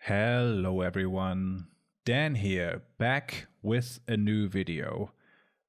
Hello everyone, Dan here, back with a new video.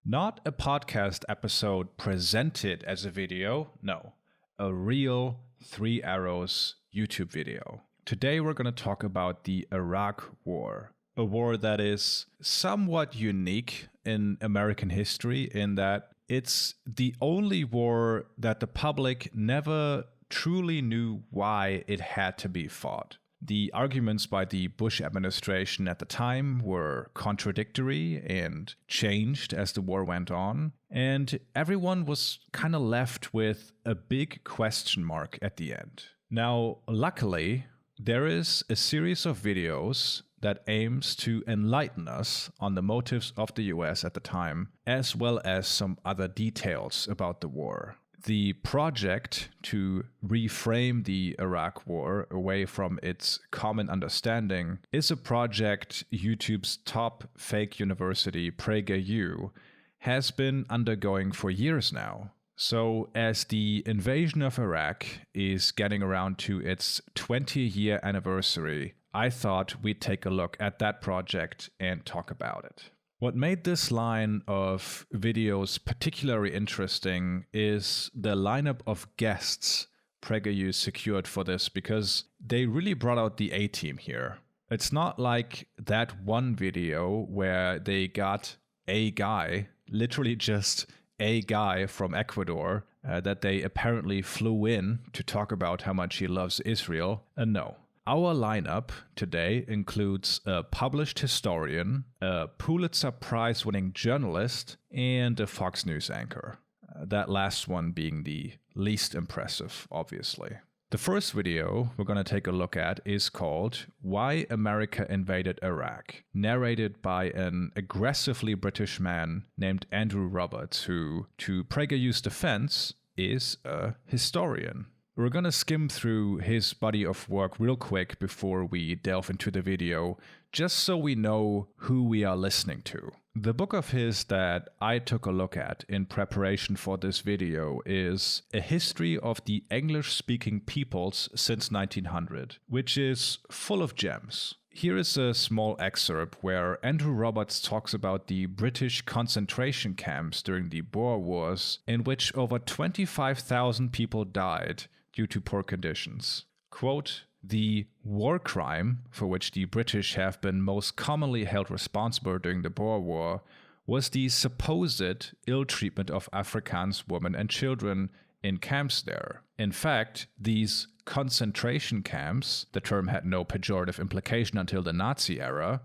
Not a podcast episode presented as a video, no, a real 3 Arrows YouTube video. Today we're going to talk about the Iraq War, a war that is somewhat unique in American history in that it's the only war that the public never truly knew why it had to be fought. The arguments by the Bush administration at the time were contradictory and changed as the war went on, and everyone was kind of left with a big question mark at the end. Now, luckily, there is a series of videos that aims to enlighten us on the motives of the US at the time, as well as some other details about the war. The project to reframe the Iraq War away from its common understanding is a project YouTube's top fake university, PragerU, has been undergoing for years now. So as the invasion of Iraq is getting around to its 20-year anniversary, I thought we'd take a look at that project and talk about it. What made this line of videos particularly interesting is the lineup of guests PragerU secured for this, because they really brought out the A-team here. It's not like that one video where they got a guy, literally just a guy from Ecuador, that they apparently flew in to talk about how much he loves Israel. No. Our lineup today includes a published historian, a Pulitzer Prize-winning journalist, and a Fox News anchor. That last one being the least impressive, obviously. The first video we're going to take a look at is called Why America Invaded Iraq, narrated by an aggressively British man named Andrew Roberts, who, to PragerU's defense, is a historian. We're going to skim through his body of work real quick before we delve into the video, just so we know who we are listening to. The book of his that I took a look at in preparation for this video is A History of the English-Speaking Peoples Since 1900, which is full of gems. Here is a small excerpt where Andrew Roberts talks about the British concentration camps during the Boer Wars, in which over 25,000 people died due to poor conditions. Quote, "The war crime, for which the British have been most commonly held responsible during the Boer War, was the supposed ill treatment of Afrikaans women and children in camps there. In fact, these concentration camps, the term had no pejorative implication until the Nazi era,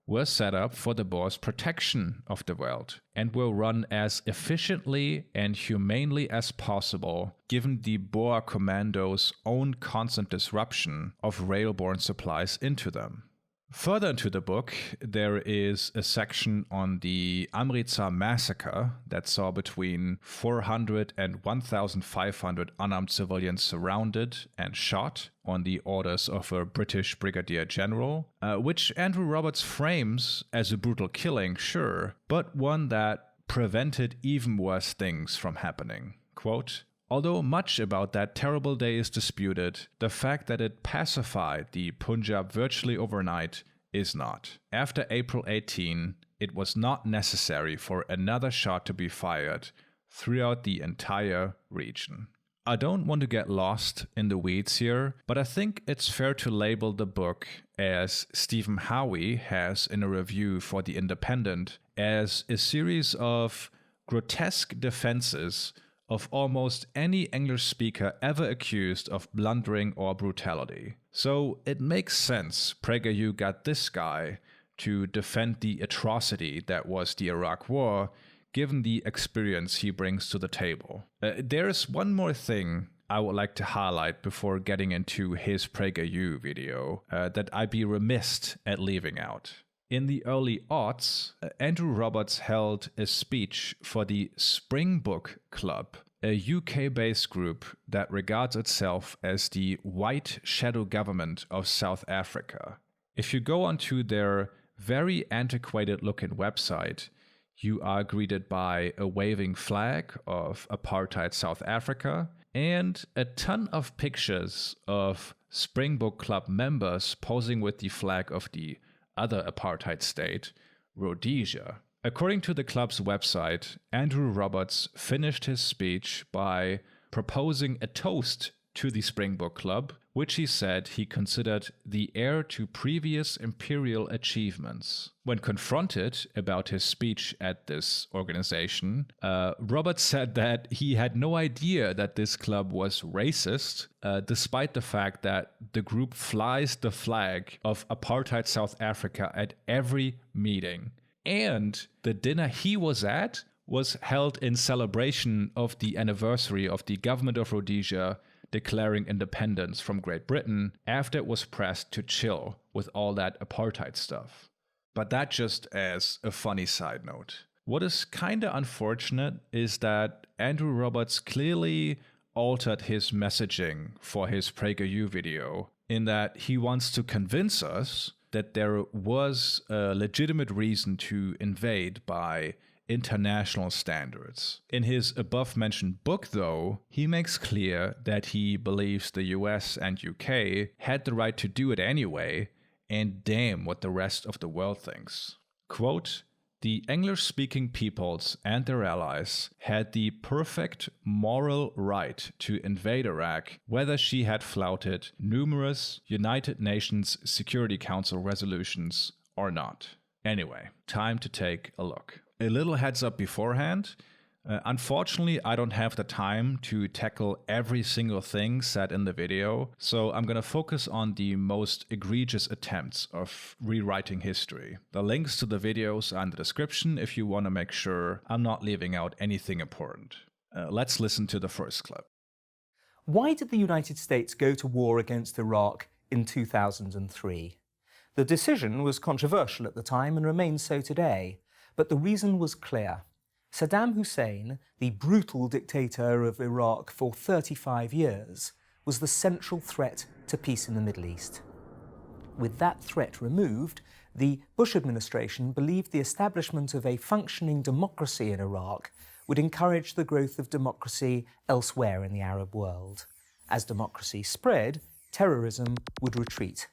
were set up for the Boers' protection of the world and were run as efficiently and humanely as possible, given the Boer commandos' own constant disruption of rail-borne supplies into them." Further into the book, there is a section on the Amritsar massacre that saw between 400 and 1,500 unarmed civilians surrounded and shot on the orders of a British brigadier general, which Andrew Roberts frames as a brutal killing, sure, but one that prevented even worse things from happening. Quote, "Although much about that terrible day is disputed, the fact that it pacified the Punjab virtually overnight is not. After April 18, it was not necessary for another shot to be fired throughout the entire region." I don't want to get lost in the weeds here, but I think it's fair to label the book, as Stephen Howie has in a review for The Independent, as a series of grotesque defenses of almost any English speaker ever accused of blundering or brutality. So it makes sense PragerU got this guy to defend the atrocity that was the Iraq War, given the experience he brings to the table. There's one more thing I would like to highlight before getting into his PragerU video that I'd be remiss at leaving out. In the early aughts, Andrew Roberts held a speech for the Spring Book Club, a UK-based group that regards itself as the white shadow government of South Africa. If you go onto their very antiquated-looking website, you are greeted by a waving flag of apartheid South Africa and a ton of pictures of Springbok Club members posing with the flag of the other apartheid state, Rhodesia. According to the club's website, Andrew Roberts finished his speech by proposing a toast to the Springbok Club, which he said he considered the heir to previous imperial achievements. When confronted about his speech at this organization, Roberts said that he had no idea that this club was racist, despite the fact that the group flies the flag of apartheid South Africa at every meeting. And the dinner he was at was held in celebration of the anniversary of the government of Rhodesia declaring independence from Great Britain after it was pressed to chill with all that apartheid stuff. But that just as a funny side note. What is kinda unfortunate is that Andrew Roberts clearly altered his messaging for his PragerU video in that he wants to convince us that there was a legitimate reason to invade by international standards. In his above-mentioned book, though, he makes clear that he believes the US and UK had the right to do it anyway, and damn what the rest of the world thinks. Quote, "The English-speaking peoples and their allies had the perfect moral right to invade Iraq, whether she had flouted numerous United Nations Security Council resolutions or not." Anyway, time to take a look. A little heads up beforehand. Unfortunately, I don't have the time to tackle every single thing said in the video, so I'm going to focus on the most egregious attempts of rewriting history. The links to the videos are in the description if you want to make sure I'm not leaving out anything important. Let's listen to the first clip. Why did the United States go to war against Iraq in 2003? The decision was controversial at the time and remains so today. But the reason was clear. Saddam Hussein, the brutal dictator of Iraq for 35 years, was the central threat to peace in the Middle East. With that threat removed, the Bush administration believed the establishment of a functioning democracy in Iraq would encourage the growth of democracy elsewhere in the Arab world. As democracy spread, terrorism would retreat.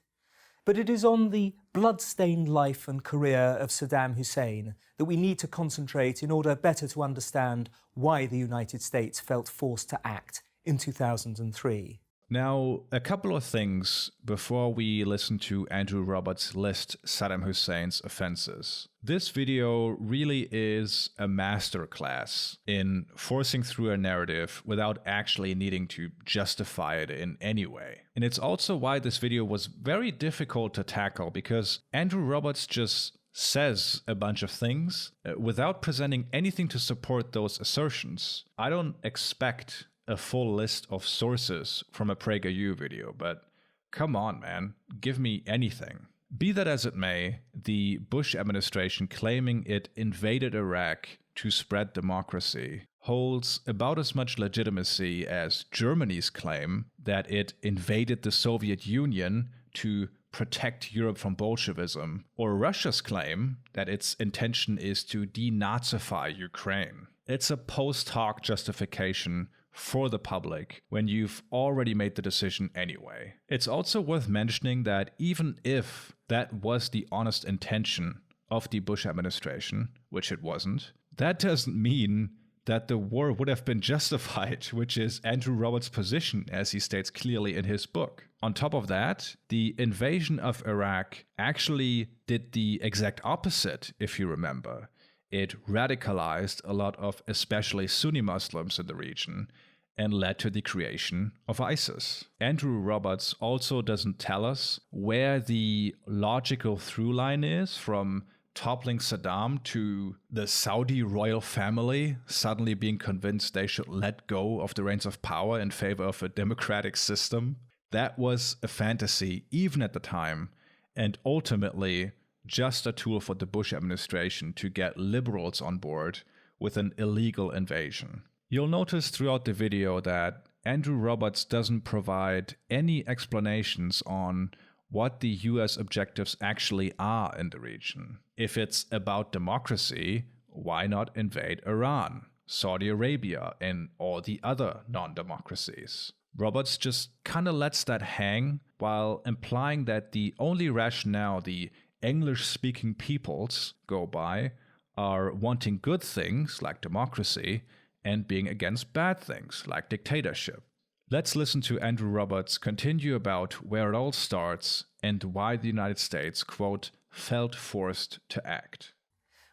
But it is on the blood-stained life and career of Saddam Hussein that we need to concentrate in order better to understand why the United States felt forced to act in 2003. Now, a couple of things before we listen to Andrew Roberts list Saddam Hussein's offenses. This video really is a masterclass in forcing through a narrative without actually needing to justify it in any way. And it's also why this video was very difficult to tackle, because Andrew Roberts just says a bunch of things without presenting anything to support those assertions. I don't expect a full list of sources from a PragerU video, but come on, man, give me anything. Be that as it may, the Bush administration claiming it invaded Iraq to spread democracy holds about as much legitimacy as Germany's claim that it invaded the Soviet Union to protect Europe from Bolshevism, or Russia's claim that its intention is to denazify Ukraine. It's a post hoc justification for the public when you've already made the decision anyway. It's also worth mentioning that even if that was the honest intention of the Bush administration, which it wasn't, that doesn't mean that the war would have been justified, which is Andrew Roberts' position, as he states clearly in his book. On top of that, the invasion of Iraq actually did the exact opposite, if you remember. It radicalized a lot of especially Sunni Muslims in the region and led to the creation of ISIS. Andrew Roberts also doesn't tell us where the logical through line is from toppling Saddam to the Saudi royal family suddenly being convinced they should let go of the reins of power in favor of a democratic system. That was a fantasy even at the time, and ultimately just a tool for the Bush administration to get liberals on board with an illegal invasion. You'll notice throughout the video that Andrew Roberts doesn't provide any explanations on what the US objectives actually are in the region. If it's about democracy, why not invade Iran, Saudi Arabia, and all the other non-democracies? Roberts just kind of lets that hang while implying that the only rationale the English-speaking peoples go by are wanting good things like democracy and being against bad things like dictatorship. Let's listen to Andrew Roberts continue about where it all starts and why the United States, quote, felt forced to act.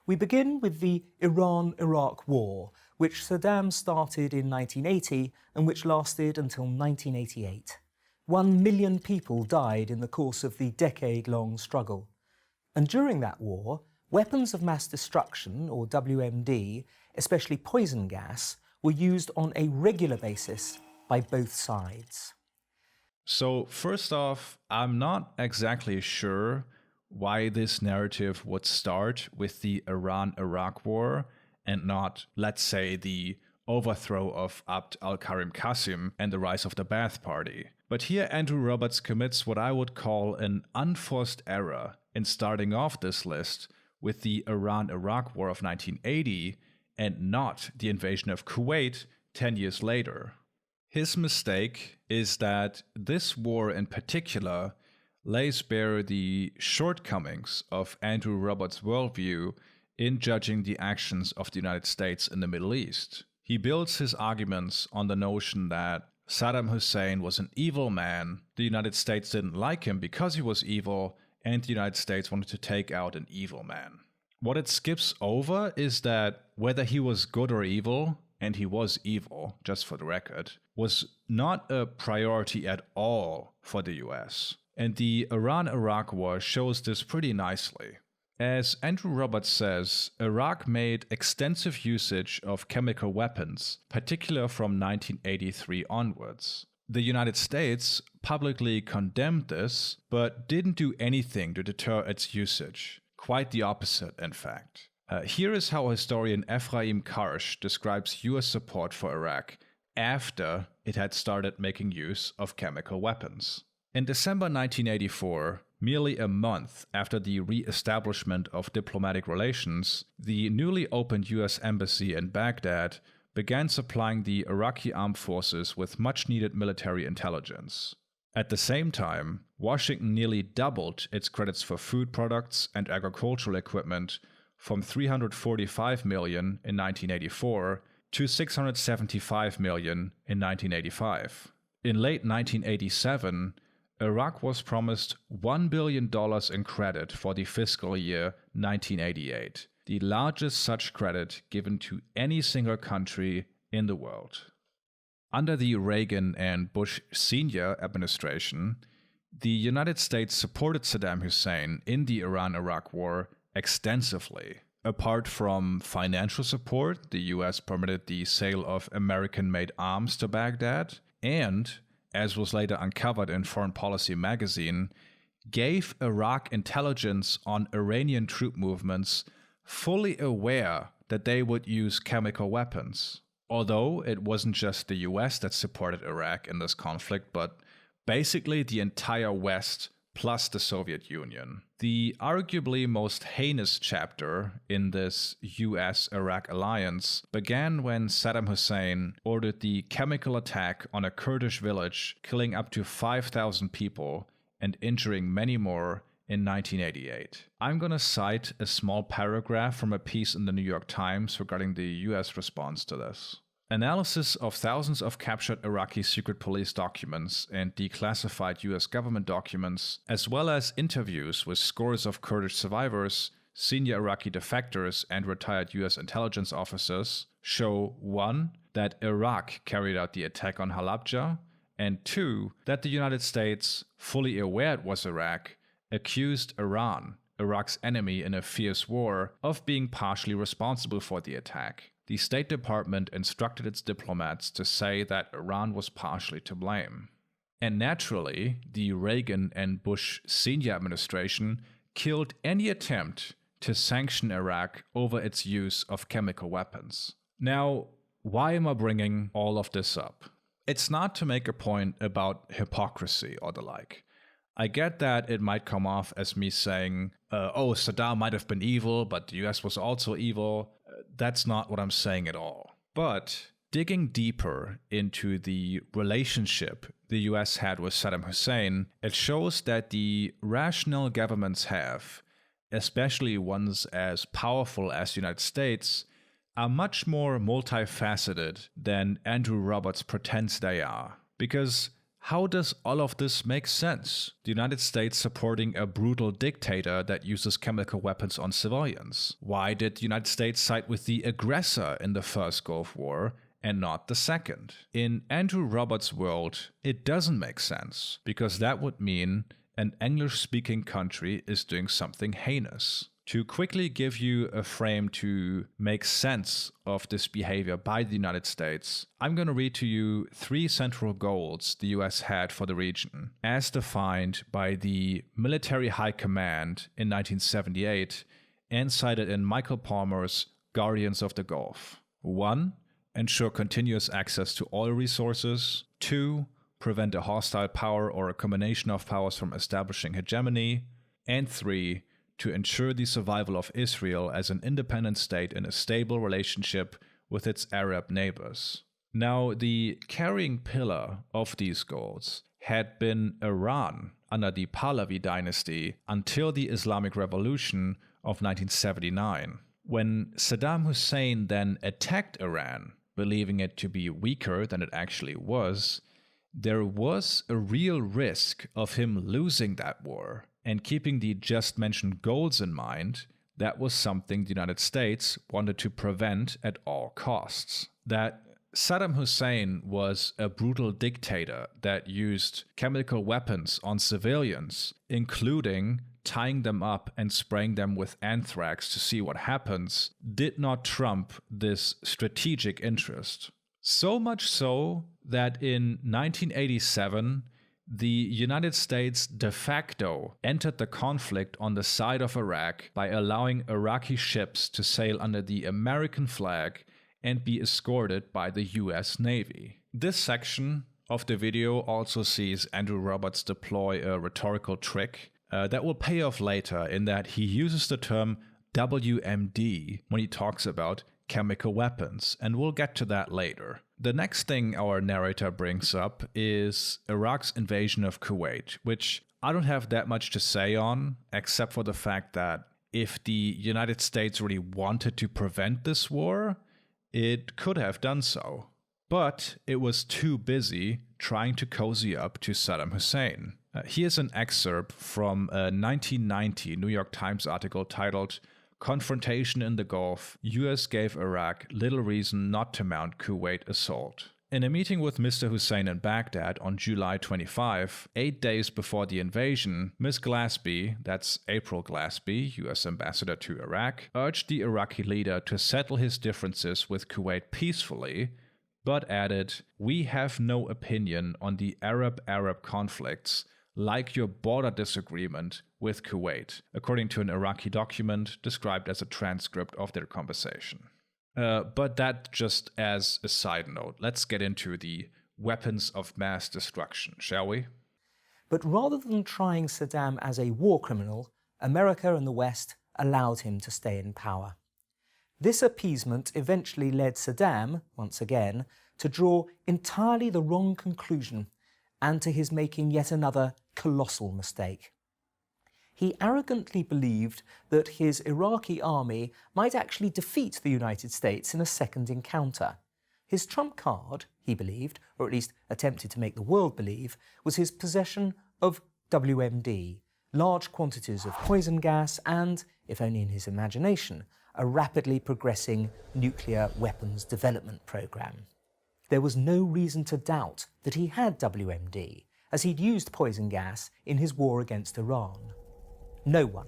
We begin with the Iran-Iraq War, which Saddam started in 1980 and which lasted until 1988. 1 million people died in the course of the decade-long struggle. And during that war, weapons of mass destruction, or WMD, especially poison gas, were used on a regular basis by both sides. So first off, I'm not exactly sure why this narrative would start with the Iran-Iraq War and not, let's say, the overthrow of Abd al-Karim Qasim and the rise of the Ba'ath Party. But here Andrew Roberts commits what I would call an unforced error in starting off this list with the Iran-Iraq War of 1980 and not the invasion of Kuwait 10 years later. His mistake is that this war in particular lays bare the shortcomings of Andrew Roberts' worldview in judging the actions of the United States in the Middle East. He builds his arguments on the notion that Saddam Hussein was an evil man, the United States didn't like him because he was evil, and the United States wanted to take out an evil man. What it skips over is that whether he was good or evil, and he was evil, just for the record, was not a priority at all for the US. And the Iran-Iraq War shows this pretty nicely. As Andrew Roberts says, Iraq made extensive usage of chemical weapons, particularly from 1983 onwards. The United States publicly condemned this, but didn't do anything to deter its usage. Quite the opposite, in fact. Here is how historian Efraim Karsh describes US support for Iraq after it had started making use of chemical weapons. In December 1984, merely a month after the re-establishment of diplomatic relations, the newly opened US embassy in Baghdad began supplying the Iraqi armed forces with much-needed military intelligence. At the same time, Washington nearly doubled its credits for food products and agricultural equipment from $345 million in 1984 to $675 million in 1985. In late 1987, Iraq was promised $1 billion in credit for the fiscal year 1988, the largest such credit given to any single country in the world. Under the Reagan and Bush Sr. administration, the United States supported Saddam Hussein in the Iran-Iraq War extensively. Apart from financial support, the US permitted the sale of American-made arms to Baghdad and, as was later uncovered in Foreign Policy magazine, gave Iraq intelligence on Iranian troop movements, fully aware that they would use chemical weapons. Although it wasn't just the US that supported Iraq in this conflict, but basically the entire West plus the Soviet Union. The arguably most heinous chapter in this US-Iraq alliance began when Saddam Hussein ordered the chemical attack on a Kurdish village, killing up to 5,000 people and injuring many more in 1988. I'm going to cite a small paragraph from a piece in the New York Times regarding the US response to this. Analysis of thousands of captured Iraqi secret police documents and declassified US government documents, as well as interviews with scores of Kurdish survivors, senior Iraqi defectors, and retired US intelligence officers, show 1. That Iraq carried out the attack on Halabja, and 2. That the United States, fully aware it was Iraq, accused Iran, Iraq's enemy in a fierce war, of being partially responsible for the attack. The State Department instructed its diplomats to say that Iran was partially to blame. And naturally, the Reagan and Bush Sr. administration killed any attempt to sanction Iraq over its use of chemical weapons. Now, why am I bringing all of this up? It's not to make a point about hypocrisy or the like. I get that it might come off as me saying, Saddam might have been evil, but the US was also evil. That's not what I'm saying at all. But digging deeper into the relationship the US had with Saddam Hussein, it shows that the rational governments have, especially ones as powerful as the United States, are much more multifaceted than Andrew Roberts pretends they are. Because how does all of this make sense? The United States supporting a brutal dictator that uses chemical weapons on civilians. Why did the United States side with the aggressor in the first Gulf War and not the second? In Andrew Roberts' world, it doesn't make sense, because that would mean an English-speaking country is doing something heinous. To quickly give you a frame to make sense of this behavior by the United States, I'm going to read to you 3 central goals the US had for the region, as defined by the Military High Command in 1978 and cited in Michael Palmer's Guardians of the Gulf. 1. Ensure continuous access to oil resources. 2. Prevent a hostile power or a combination of powers from establishing hegemony. And 3. To ensure the survival of Israel as an independent state in a stable relationship with its Arab neighbors. Now, the carrying pillar of these goals had been Iran under the Pahlavi dynasty until the Islamic Revolution of 1979. When Saddam Hussein then attacked Iran, believing it to be weaker than it actually was, there was a real risk of him losing that war. And keeping the just mentioned goals in mind, that was something the United States wanted to prevent at all costs. That Saddam Hussein was a brutal dictator that used chemical weapons on civilians, including tying them up and spraying them with anthrax to see what happens, did not trump this strategic interest. So much so that in 1987, the United States de facto entered the conflict on the side of Iraq by allowing Iraqi ships to sail under the American flag and be escorted by the US Navy. This section of the video also sees Andrew Roberts deploy a rhetorical trick that will pay off later, in that he uses the term WMD when he talks about chemical weapons, and we'll get to that later. The next thing our narrator brings up is Iraq's invasion of Kuwait, which I don't have that much to say on, except for the fact that if the United States really wanted to prevent this war, it could have done so. But it was too busy trying to cozy up to Saddam Hussein. Here's an excerpt from a 1990 New York Times article titled "Confrontation in the Gulf, US gave Iraq little reason not to mount Kuwait assault." In a meeting with Mr. Hussein in Baghdad on July 25, 8 days before the invasion, Ms. Glaspie, that's April Glaspie, US ambassador to Iraq, urged the Iraqi leader to settle his differences with Kuwait peacefully, but added, "We have no opinion on the Arab-Arab conflicts, like your border disagreement with Kuwait," according to an Iraqi document described as a transcript of their conversation. But that just as a side note. Let's get into the weapons of mass destruction, shall we? But rather than trying Saddam as a war criminal, America and the West allowed him to stay in power. This appeasement eventually led Saddam, once again, to draw entirely the wrong conclusion and to his making yet another colossal mistake. He arrogantly believed that his Iraqi army might actually defeat the United States in a second encounter. His trump card, he believed, or at least attempted to make the world believe, was his possession of WMD, large quantities of poison gas and, if only in his imagination, a rapidly progressing nuclear weapons development program. There was no reason to doubt that he had WMD, as he'd used poison gas in his war against Iran. No one,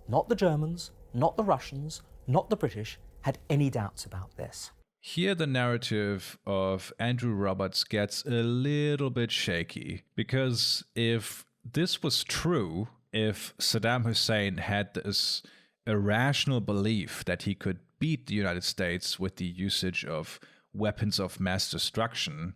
not the Germans, not the Russians, not the British, had any doubts about this. Here the narrative of Andrew Roberts gets a little bit shaky, because if this was true, if Saddam Hussein had this irrational belief that he could beat the United States with the usage of weapons of mass destruction,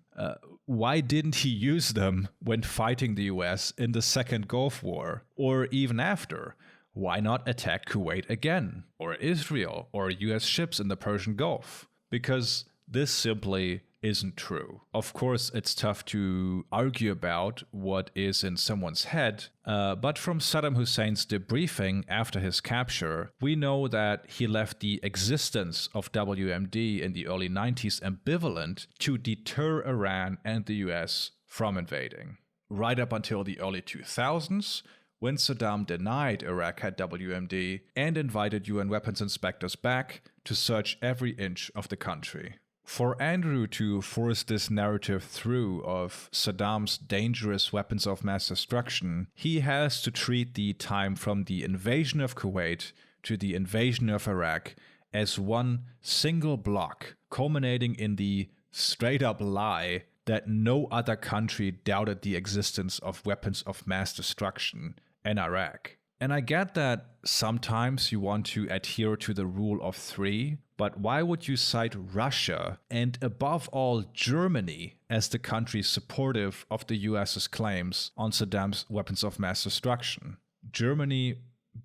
why didn't he use them when fighting the US in the Second Gulf War, or even after? Why not attack Kuwait again, or Israel, or US ships in the Persian Gulf? Because this simply isn't true. Of course, it's tough to argue about what is in someone's head, but from Saddam Hussein's debriefing after his capture, we know that he left the existence of WMD in the early 90s ambivalent to deter Iran and the US from invading. Right up until the early 2000s, when Saddam denied Iraq had WMD and invited UN weapons inspectors back to search every inch of the country. For Andrew to force this narrative through of Saddam's dangerous weapons of mass destruction, he has to treat the time from the invasion of Kuwait to the invasion of Iraq as one single block, culminating in the straight-up lie that no other country doubted the existence of weapons of mass destruction in Iraq. And I get that sometimes you want to adhere to the rule of three, but why would you cite Russia and above all Germany as the country supportive of the US's claims on Saddam's weapons of mass destruction? Germany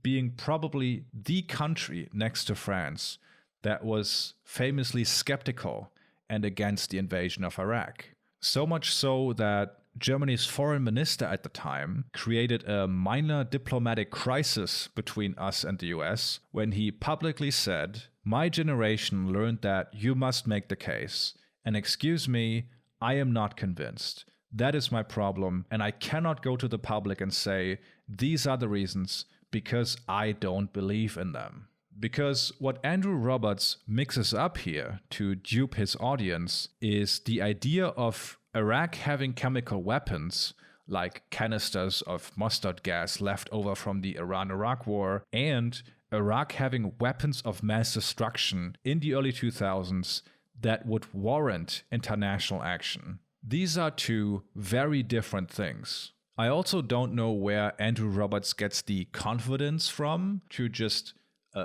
being probably the country next to France that was famously skeptical and against the invasion of Iraq. So much so that Germany's foreign minister at the time created a minor diplomatic crisis between us and the US when he publicly said, "My generation learned that you must make the case. And excuse me, I am not convinced. That is my problem, and I cannot go to the public and say, these are the reasons, because I don't believe in them." Because what Andrew Roberts mixes up here to dupe his audience is the idea of Iraq having chemical weapons, like canisters of mustard gas left over from the Iran-Iraq War, and Iraq having weapons of mass destruction in the early 2000s that would warrant international action. These are two very different things. I also don't know where Andrew Roberts gets the confidence from to just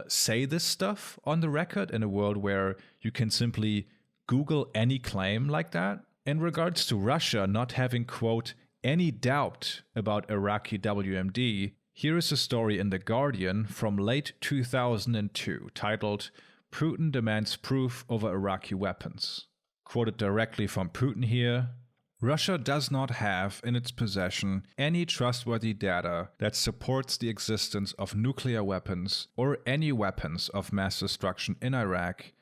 say this stuff on the record in a world where you can simply Google any claim like that. In regards to Russia not having, quote, any doubt about Iraqi WMD, here is a story in The Guardian from late 2002 titled, "Putin Demands Proof Over Iraqi Weapons." Quoted directly from Putin here, "Russia does not have in its possession any trustworthy data that supports the existence of nuclear weapons or any weapons of mass destruction in Iraq,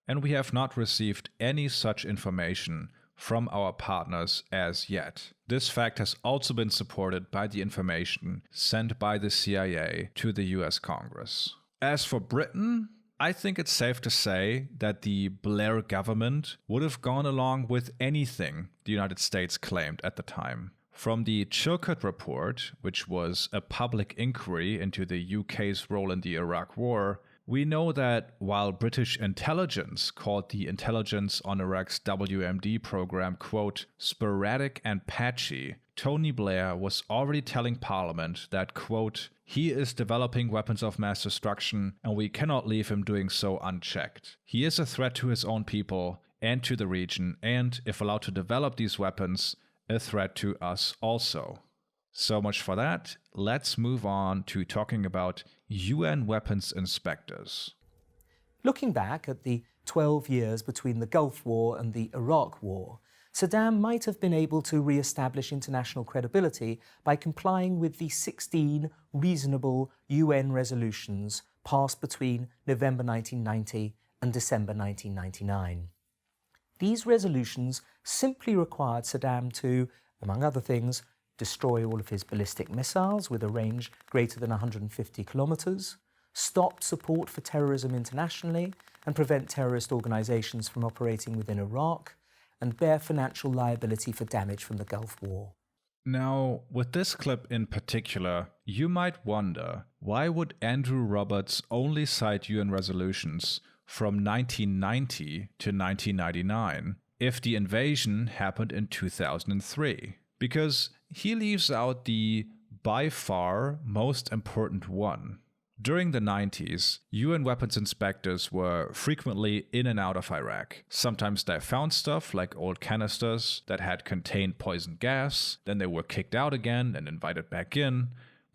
and we have not received any such information from our partners as yet. This fact has also been supported by the information sent by the CIA to the US Congress." As for Britain, I think it's safe to say that the Blair government would have gone along with anything the United States claimed at the time. From the Chilcot Report, which was a public inquiry into the UK's role in the Iraq War, we know that while British intelligence called the intelligence on Iraq's WMD program, quote, sporadic and patchy, Tony Blair was already telling Parliament that, quote, he is developing weapons of mass destruction and we cannot leave him doing so unchecked. He is a threat to his own people and to the region, and if allowed to develop these weapons, a threat to us also. So much for that. Let's move on to talking about UN weapons inspectors. Looking back at the 12 years between the Gulf War and the Iraq War, Saddam might have been able to re-establish international credibility by complying with the 16 reasonable UN resolutions passed between November 1990 and December 1999. These resolutions simply required Saddam to, among other things, destroy all of his ballistic missiles with a range greater than 150 kilometers, stop support for terrorism internationally and prevent terrorist organizations from operating within Iraq, and bear financial liability for damage from the Gulf War. Now, with this clip in particular, you might wonder, why would Andrew Roberts only cite UN resolutions from 1990 to 1999 if the invasion happened in 2003? Because he leaves out the by far most important one. During the 90s, UN weapons inspectors were frequently in and out of Iraq. Sometimes they found stuff like old canisters that had contained poison gas, then they were kicked out again and invited back in.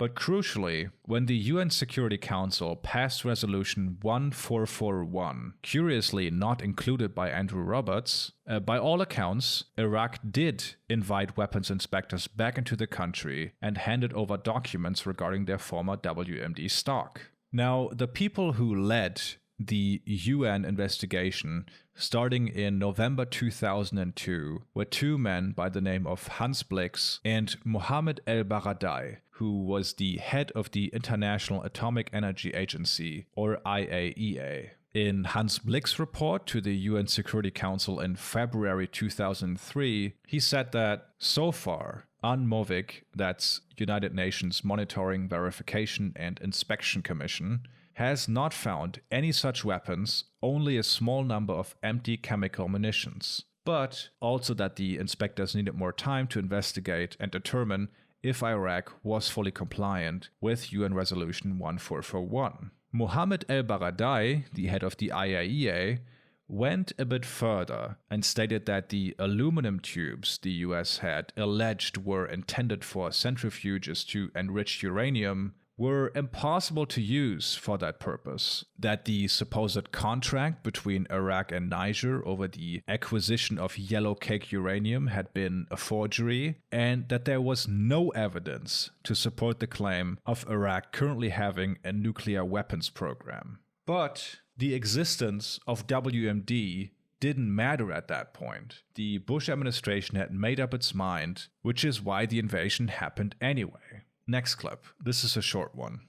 But crucially, when the UN Security Council passed Resolution 1441, curiously not included by Andrew Roberts, by all accounts, Iraq did invite weapons inspectors back into the country and handed over documents regarding their former WMD stock. Now, the people who led the UN investigation starting in November 2002 were two men by the name of Hans Blix and Mohammed El-Baradei, who was the head of the International Atomic Energy Agency, or IAEA. In Hans Blix's report to the UN Security Council in February 2003, he said that so far, UNMOVIC, that's United Nations Monitoring, Verification and Inspection Commission, has not found any such weapons, only a small number of empty chemical munitions. But also that the inspectors needed more time to investigate and determine if Iraq was fully compliant with UN Resolution 1441. Mohammed El-Baradei, the head of the IAEA, went a bit further and stated that the aluminum tubes the US had alleged were intended for centrifuges to enrich uranium were impossible to use for that purpose, that the supposed contract between Iraq and Niger over the acquisition of yellow cake uranium had been a forgery, and that there was no evidence to support the claim of Iraq currently having a nuclear weapons program. But the existence of WMD didn't matter at that point. The Bush administration had made up its mind, which is why the invasion happened anyway. Next clip. This is a short one.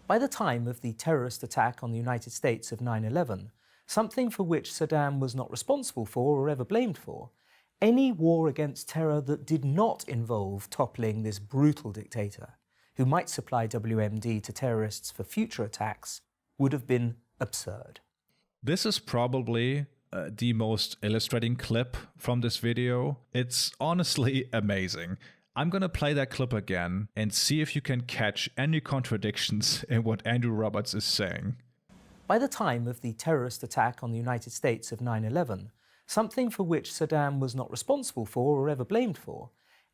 By the time of the terrorist attack on the United States of 9/11, something for which Saddam was not responsible for or ever blamed for, any war against terror that did not involve toppling this brutal dictator, who might supply WMD to terrorists for future attacks, would have been absurd. This is probably the most illustrating clip from this video. It's honestly amazing. I'm going to play that clip again and see if you can catch any contradictions in what Andrew Roberts is saying. By the time of the terrorist attack on the United States of 9/11, something for which Saddam was not responsible for or ever blamed for,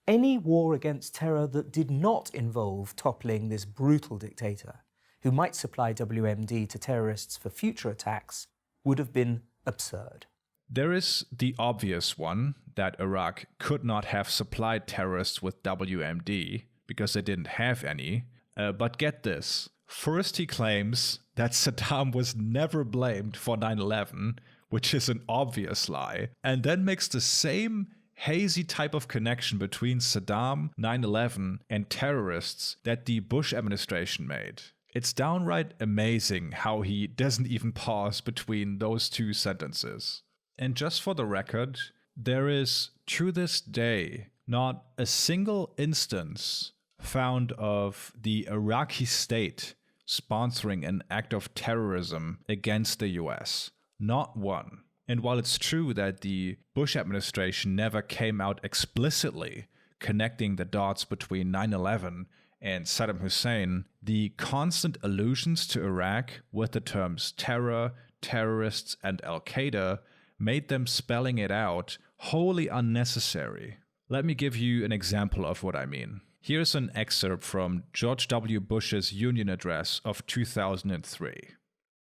any war against terror that did not involve toppling this brutal dictator, who might supply WMD to terrorists for future attacks, would have been absurd. There is the obvious one, that Iraq could not have supplied terrorists with WMD because they didn't have any. But get this. First he claims that Saddam was never blamed for 9/11, which is an obvious lie, and then makes the same hazy type of connection between Saddam, 9/11, and terrorists that the Bush administration made. It's downright amazing how he doesn't even pause between those two sentences. And just for the record, there is, to this day, not a single instance found of the Iraqi state sponsoring an act of terrorism against the US. Not one. And while it's true that the Bush administration never came out explicitly connecting the dots between 9/11 and Saddam Hussein, the constant allusions to Iraq with the terms terror, terrorists, and Al-Qaeda made them spelling it out wholly unnecessary. Let me give you an example of what I mean. Here's an excerpt from George W. Bush's Union Address of 2003.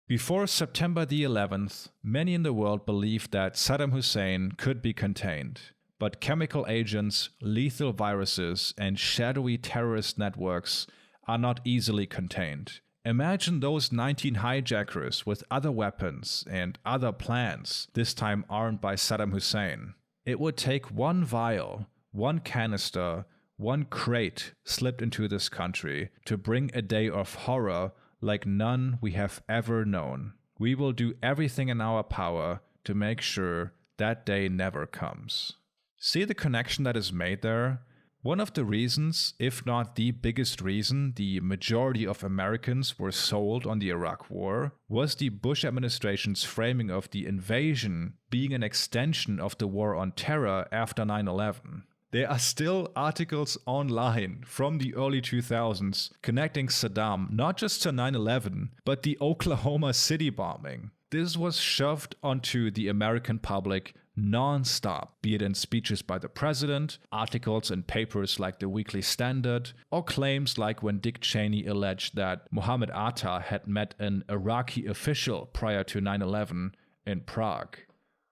Before September the 11th, many in the world believed that Saddam Hussein could be contained, but chemical agents, lethal viruses, and shadowy terrorist networks are not easily contained. Imagine those 19 hijackers with other weapons and other plans, this time armed by Saddam Hussein. It would take one vial, one canister, one crate slipped into this country to bring a day of horror like none we have ever known. We will do everything in our power to make sure that day never comes. See the connection that is made there? One of the reasons, if not the biggest reason, the majority of Americans were sold on the Iraq War was the Bush administration's framing of the invasion being an extension of the war on terror after 9/11. There are still articles online from the early 2000s connecting Saddam not just to 9/11, but the Oklahoma City bombing. This was shoved onto the American public non-stop, be it in speeches by the president, articles in papers like the Weekly Standard, or claims like when Dick Cheney alleged that Mohammed Atta had met an Iraqi official prior to 9/11 in Prague.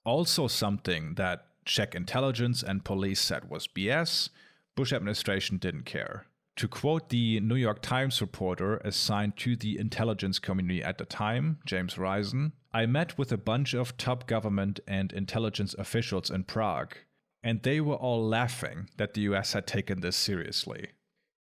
Also something that Czech intelligence and police said was BS, Bush administration didn't care. To quote the New York Times reporter assigned to the intelligence community at the time, James Risen, I met with a bunch of top government and intelligence officials in Prague, and they were all laughing that the US had taken this seriously.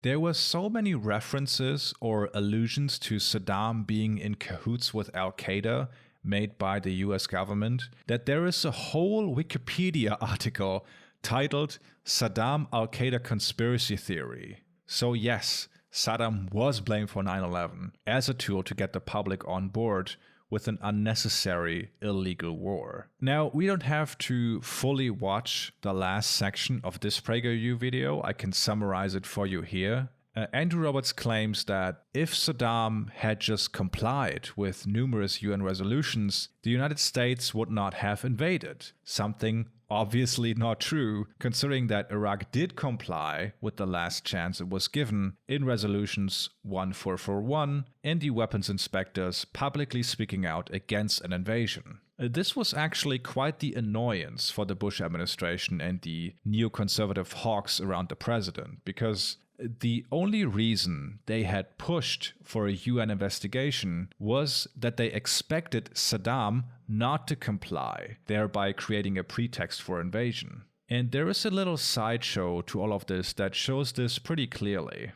There were so many references or allusions to Saddam being in cahoots with Al-Qaeda made by the US government that there is a whole Wikipedia article titled Saddam Al-Qaeda Conspiracy Theory. So yes, Saddam was blamed for 9/11 as a tool to get the public on board with an unnecessary illegal war. Now, we don't have to fully watch the last section of this PragerU video. I can summarize it for you here. Andrew Roberts claims that if Saddam had just complied with numerous UN resolutions, the United States would not have invaded. Something obviously not true, considering that Iraq did comply with the last chance it was given in resolutions 1441 and the weapons inspectors publicly speaking out against an invasion. This was actually quite the annoyance for the Bush administration and the neoconservative hawks around the president, because the only reason they had pushed for a UN investigation was that they expected Saddam not to comply, thereby creating a pretext for invasion. And there is a little sideshow to all of this that shows this pretty clearly.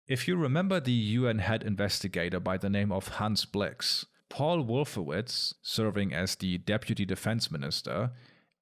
If you remember the UN head investigator by the name of Hans Blix, Paul Wolfowitz, serving as the deputy defense minister,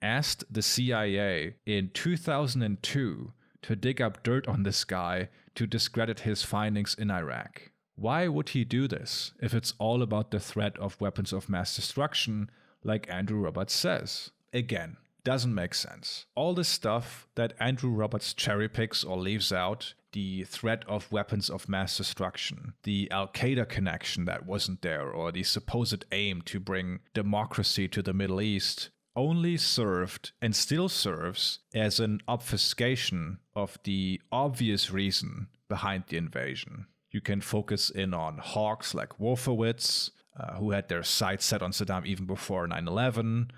asked the CIA in 2002 to dig up dirt on this guy to discredit his findings in Iraq. Why would he do this if it's all about the threat of weapons of mass destruction, like Andrew Roberts says? Again, doesn't make sense. All this stuff that Andrew Roberts cherry picks or leaves out, the threat of weapons of mass destruction, the Al-Qaeda connection that wasn't there, or the supposed aim to bring democracy to the Middle East, only served and still serves as an obfuscation of the obvious reason behind the invasion. You can focus in on hawks like Wolfowitz, who had their sights set on Saddam even before 9/11,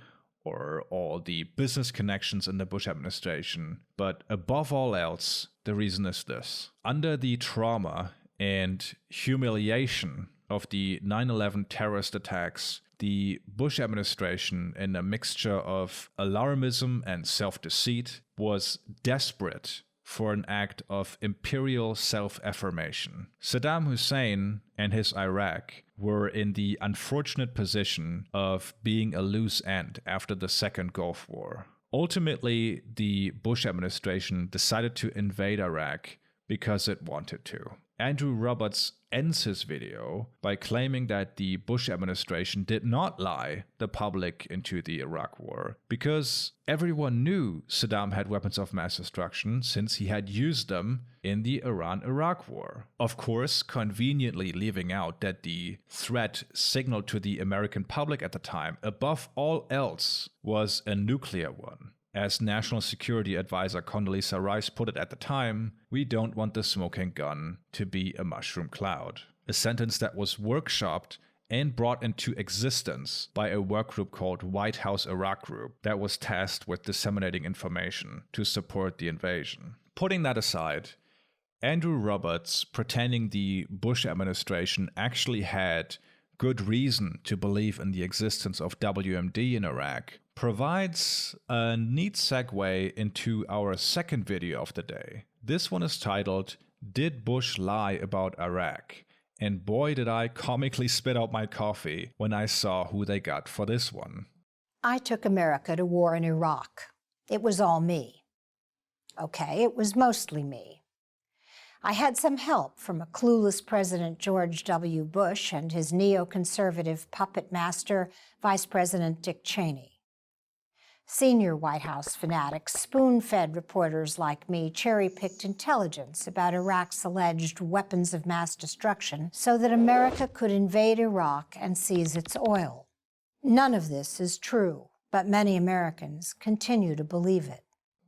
or all the business connections in the Bush administration. But above all else, the reason is this. Under the trauma and humiliation of the 9/11 terrorist attacks, the Bush administration, in a mixture of alarmism and self-deceit, was desperate for an act of imperial self-affirmation. Saddam Hussein and his Iraq were in the unfortunate position of being a loose end after the Second Gulf War. Ultimately, the Bush administration decided to invade Iraq because it wanted to. Andrew Roberts ends his video by claiming that the Bush administration did not lie the public into the Iraq war because everyone knew Saddam had weapons of mass destruction since he had used them in the Iran-Iraq war. Of course, conveniently leaving out that the threat signaled to the American public at the time, above all else, was a nuclear one. As National Security Advisor Condoleezza Rice put it at the time, we don't want the smoking gun to be a mushroom cloud. A sentence that was workshopped and brought into existence by a work group called White House Iraq Group that was tasked with disseminating information to support the invasion. Putting that aside, Andrew Roberts pretending the Bush administration actually had good reason to believe in the existence of WMD in Iraq provides a neat segue into our second video of the day. This one is titled, Did Bush Lie About Iraq? And boy did I comically spit out my coffee when I saw who they got for this one. I took America to war in Iraq. It was all me. Okay, it was mostly me. I had some help from a clueless President George W. Bush and his neoconservative puppet master, Vice President Dick Cheney. Senior White House fanatics spoon-fed reporters like me cherry-picked intelligence about Iraq's alleged weapons of mass destruction so that America could invade Iraq and seize its oil. None of this is true. but many Americans continue to believe it.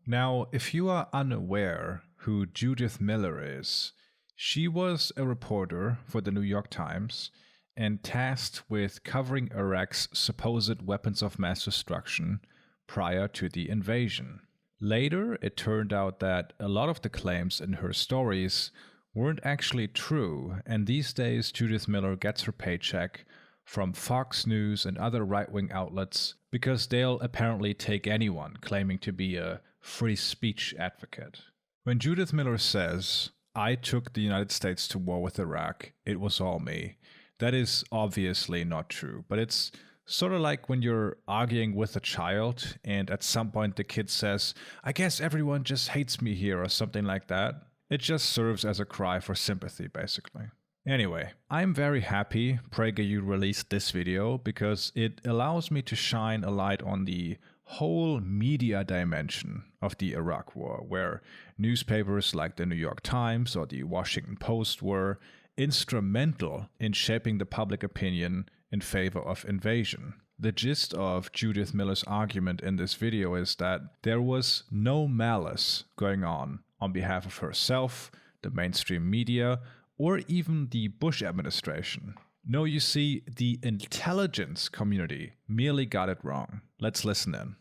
Now, if you are unaware who Judith Miller is, she was a reporter for the New York Times and tasked with covering Iraq's supposed weapons of mass destruction prior to the invasion. Later, it turned out that a lot of the claims in her stories weren't actually true, and these days Judith Miller gets her paycheck from Fox News and other right-wing outlets because they'll apparently take anyone claiming to be a free speech advocate. When Judith Miller says, "I took the United States to war with Iraq, it was all me," that is obviously not true, but it's sort of like when you're arguing with a child and at some point the kid says, "I guess everyone just hates me here," or something like that. It just serves as a cry for sympathy, basically. Anyway, I'm very happy PragerU released this video because it allows me to shine a light on the whole media dimension of the Iraq War, where newspapers like the New York Times or the Washington Post were instrumental in shaping the public opinion in favor of invasion. The gist of Judith Miller's argument in this video is that there was no malice going on behalf of herself, the mainstream media, or even the Bush administration. No, you see, the intelligence community merely got it wrong. Let's listen in.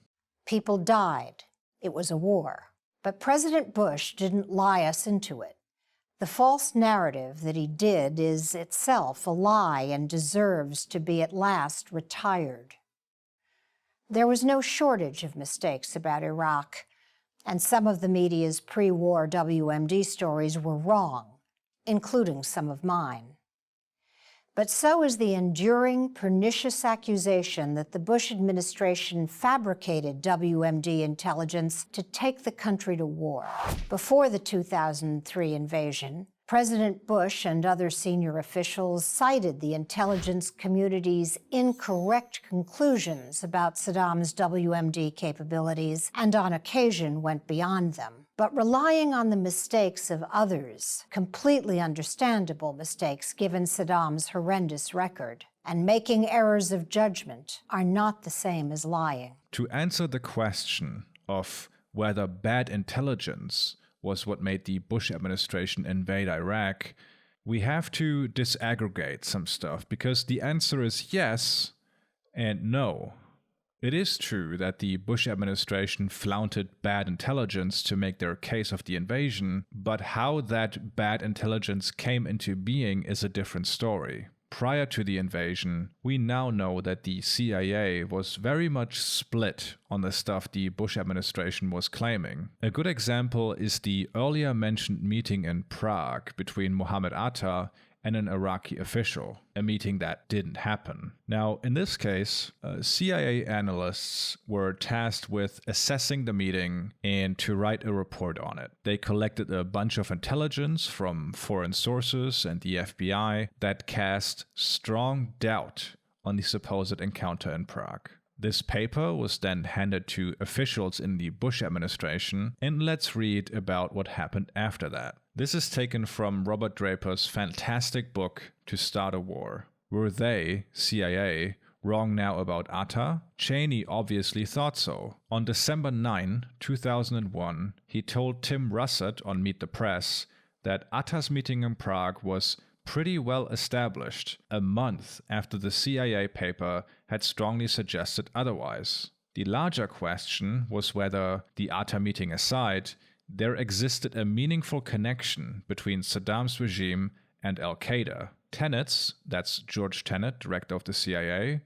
People died. It was a war. But President Bush didn't lie us into it. The false narrative that he did is itself a lie and deserves to be at last retired. There was no shortage of mistakes about Iraq, and some of the media's pre-war WMD stories were wrong, including some of mine. But so is the enduring, pernicious accusation that the Bush administration fabricated WMD intelligence to take the country to war. Before the 2003 invasion, President Bush and other senior officials cited the intelligence community's incorrect conclusions about Saddam's WMD capabilities and on occasion went beyond them. But relying on the mistakes of others, completely understandable mistakes given Saddam's horrendous record, and making errors of judgment are not the same as lying. To answer the question of whether bad intelligence was what made the Bush administration invade Iraq, we have to disaggregate some stuff, because the answer is yes and no. It is true that the Bush administration flaunted bad intelligence to make their case of the invasion, but how that bad intelligence came into being is a different story. Prior to the invasion, we now know that the CIA was very much split on the stuff the Bush administration was claiming. A good example is the earlier mentioned meeting in Prague between Mohammed Atta and an Iraqi official, a meeting that didn't happen. Now, in this case, CIA analysts were tasked with assessing the meeting and to write a report on it. They collected a bunch of intelligence from foreign sources and the FBI that cast strong doubt on the supposed encounter in Prague. This paper was then handed to officials in the Bush administration, and let's read about what happened after that. This is taken from Robert Draper's fantastic book, To Start a War. Were they, CIA, wrong now about Atta? Cheney obviously thought so. On December 9, 2001, he told Tim Russert on Meet the Press that Atta's meeting in Prague was pretty well established, a month after the CIA paper had strongly suggested otherwise. The larger question was whether, the Atta meeting aside, there existed a meaningful connection between Saddam's regime and Al-Qaeda. Tenets, that's George Tenet, director of the CIA,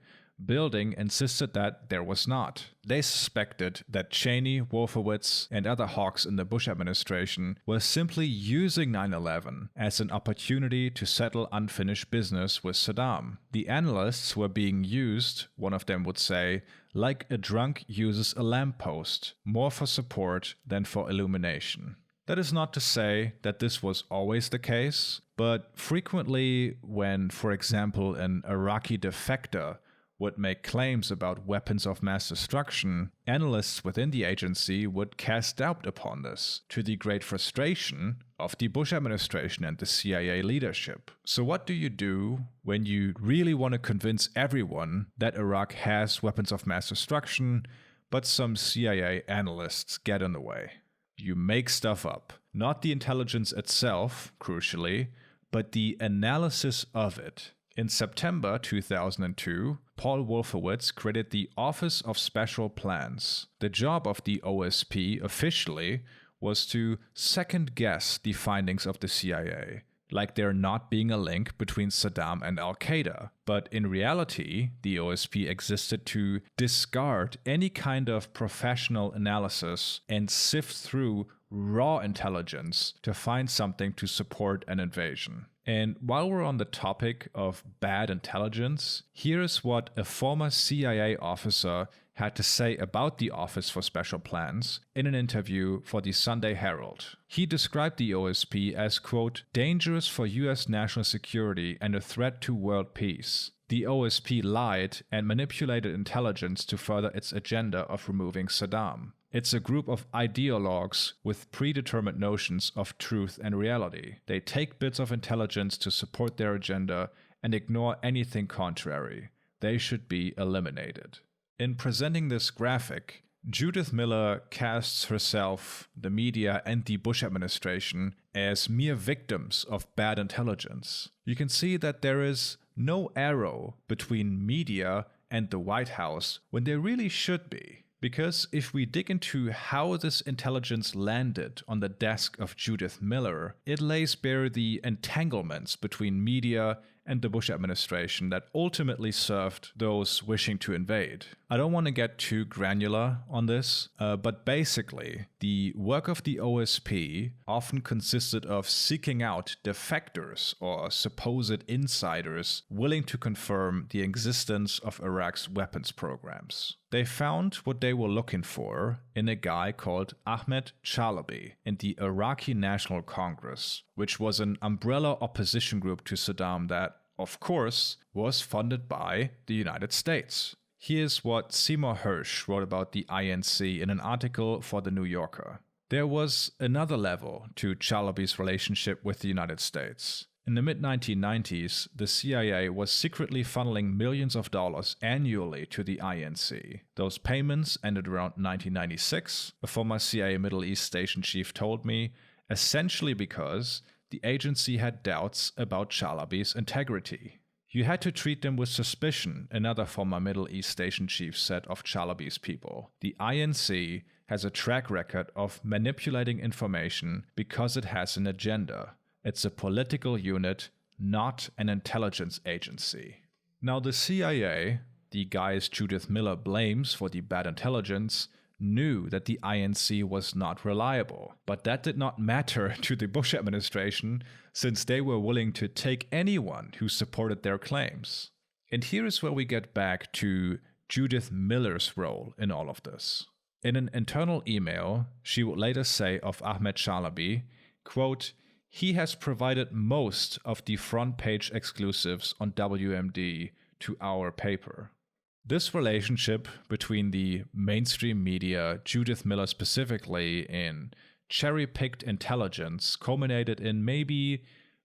Bierling insisted that there was not. They suspected that Cheney, Wolfowitz, and other hawks in the Bush administration were simply using 9/11 as an opportunity to settle unfinished business with Saddam. The analysts were being used, one of them would say, like a drunk uses a lamppost, more for support than for illumination. That is not to say that this was always the case, but frequently when, for example, an Iraqi defector would make claims about weapons of mass destruction, analysts within the agency would cast doubt upon this, to the great frustration of the Bush administration and the CIA leadership. So what do you do when you really want to convince everyone that Iraq has weapons of mass destruction, but some CIA analysts get in the way? You make stuff up. Not the intelligence itself, crucially, but the analysis of it. In September 2002, Paul Wolfowitz created the Office of Special Plans. The job of the OSP officially was to second-guess the findings of the CIA, like there not being a link between Saddam and Al-Qaeda. But in reality, the OSP existed to discard any kind of professional analysis and sift through raw intelligence to find something to support an invasion. And while we're on the topic of bad intelligence, here's what a former CIA officer had to say about the Office for Special Plans in an interview for the Sunday Herald. He described the OSP as, quote, dangerous for US national security and a threat to world peace. The OSP lied and manipulated intelligence to further its agenda of removing Saddam. It's a group of ideologues with predetermined notions of truth and reality. They take bits of intelligence to support their agenda and ignore anything contrary. They should be eliminated. In presenting this graphic, Judith Miller casts herself, the media, and the Bush administration as mere victims of bad intelligence. You can see that there is no arrow between media and the White House when there really should be. Because if we dig into how this intelligence landed on the desk of Judith Miller, it lays bare the entanglements between media and the Bush administration that ultimately served those wishing to invade. I don't want to get too granular on this, but basically, the work of the OSP often consisted of seeking out defectors or supposed insiders willing to confirm the existence of Iraq's weapons programs. They found what they were looking for in a guy called Ahmed Chalabi in the Iraqi National Congress, which was an umbrella opposition group to Saddam that, of course, was funded by the United States. Here's what Seymour Hersh wrote about the INC in an article for The New Yorker. There was another level to Chalabi's relationship with the United States. In the mid-1990s, the CIA was secretly funneling millions of dollars annually to the INC. Those payments ended around 1996, a former CIA Middle East station chief told me, essentially because the agency had doubts about Chalabi's integrity. You had to treat them with suspicion, another former Middle East station chief said of Chalabi's people. The INC has a track record of manipulating information because it has an agenda. It's a political unit, not an intelligence agency. Now the CIA, the guys Judith Miller blames for the bad intelligence, knew that the INC was not reliable. But that did not matter to the Bush administration, since they were willing to take anyone who supported their claims. And here is where we get back to Judith Miller's role in all of this. In an internal email, she would later say of Ahmed Chalabi, quote, he has provided most of the front-page exclusives on WMD to our paper. This relationship between the mainstream media, Judith Miller specifically, and cherry-picked intelligence culminated in maybe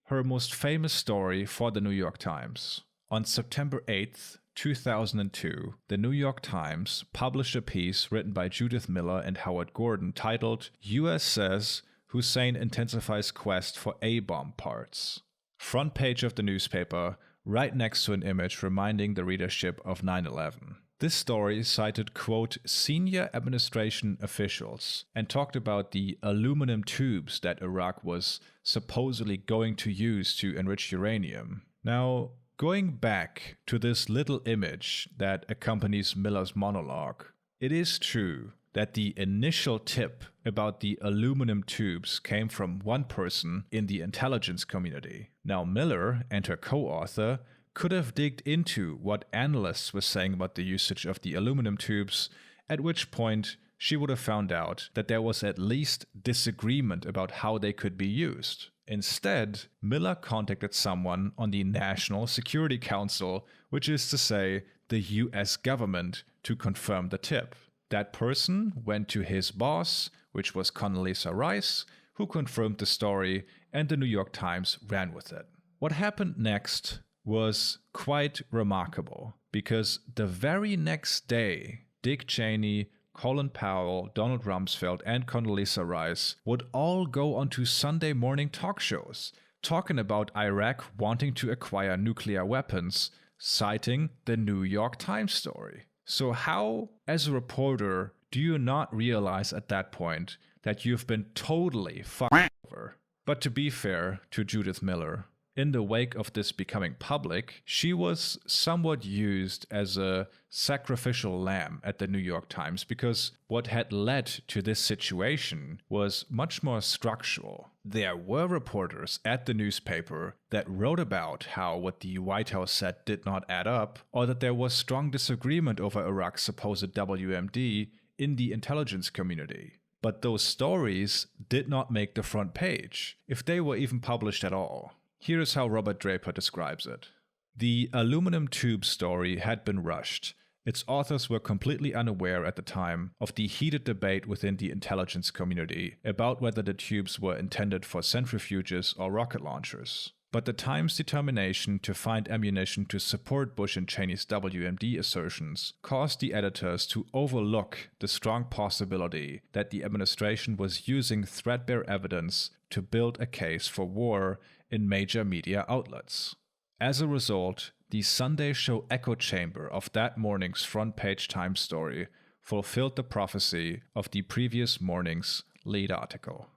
her most famous story for the New York Times. On September 8th, 2002, the New York Times published a piece written by Judith Miller and Howard Gordon titled, U.S. Says Hussein Intensifies Quest for A-Bomb Parts. Front page of the newspaper, right next to an image reminding the readership of 9/11. This story cited, quote, senior administration officials and talked about the aluminum tubes that Iraq was supposedly going to use to enrich uranium. Now, going back to this little image that accompanies Miller's monologue, it is true that the initial tip about the aluminum tubes came from one person in the intelligence community. Now, Miller and her co-author could have digged into what analysts were saying about the usage of the aluminum tubes, at which point she would have found out that there was at least disagreement about how they could be used. Instead, Miller contacted someone on the National Security Council, which is to say, the US government, to confirm the tip. That person went to his boss, which was Condoleezza Rice, who confirmed the story, and the New York Times ran with it. What happened next was quite remarkable, because the very next day, Dick Cheney, Colin Powell, Donald Rumsfeld, and Condoleezza Rice would all go onto Sunday morning talk shows, talking about Iraq wanting to acquire nuclear weapons, citing the New York Times story. So how, as a reporter, do you not realize at that point that you've been totally fucked over? But to be fair to Judith Miller, in the wake of this becoming public, she was somewhat used as a sacrificial lamb at the New York Times, because what had led to this situation was much more structural. There were reporters at the newspaper that wrote about how what the White House said did not add up, or that there was strong disagreement over Iraq's supposed WMD in the intelligence community. But those stories did not make the front page, if they were even published at all. Here is how Robert Draper describes it. The aluminum tube story had been rushed. Its authors were completely unaware at the time of the heated debate within the intelligence community about whether the tubes were intended for centrifuges or rocket launchers. But the Times' determination to find ammunition to support Bush and Cheney's WMD assertions caused the editors to overlook the strong possibility that the administration was using threadbare evidence to build a case for war in major media outlets. As a result, the Sunday show echo chamber of that morning's front-page Times story fulfilled the prophecy of the previous morning's lead article.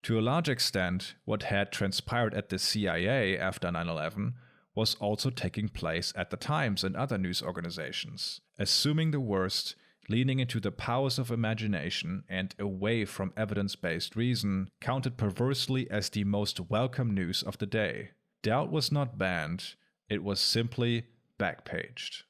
To a large extent, what had transpired at the CIA after 9/11 was also taking place at the Times and other news organizations. Assuming the worst, leaning into the powers of imagination and away from evidence-based reason, counted perversely as the most welcome news of the day. Doubt was not banned, it was simply backpaged.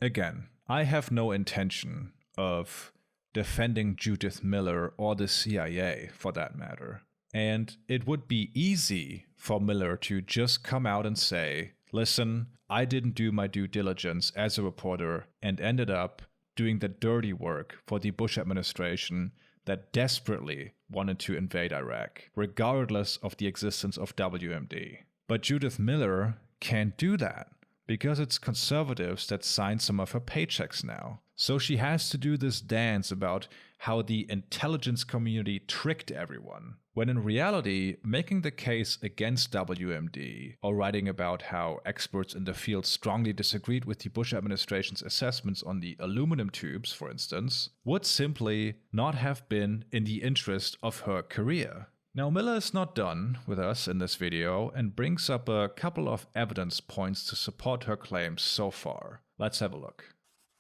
Again, I have no intention of defending Judith Miller or the CIA for that matter. And it would be easy for Miller to just come out and say, listen, I didn't do my due diligence as a reporter and ended up doing the dirty work for the Bush administration that desperately wanted to invade Iraq, regardless of the existence of WMD. But Judith Miller can't do that, because it's conservatives that sign some of her paychecks now. So she has to do this dance about how the intelligence community tricked everyone, when in reality, making the case against WMD, or writing about how experts in the field strongly disagreed with the Bush administration's assessments on the aluminum tubes, for instance, would simply not have been in the interest of her career. Now, Miller is not done with us in this video and brings up a couple of evidence points to support her claims so far. Let's have a look.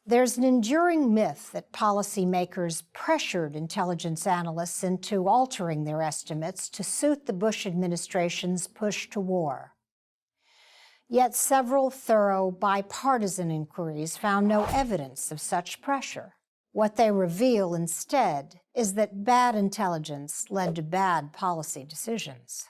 There's an enduring myth that policymakers pressured intelligence analysts into altering their estimates to suit the Bush administration's push to war. Yet several thorough bipartisan inquiries found no evidence of such pressure. What they reveal instead is that bad intelligence led to bad policy decisions.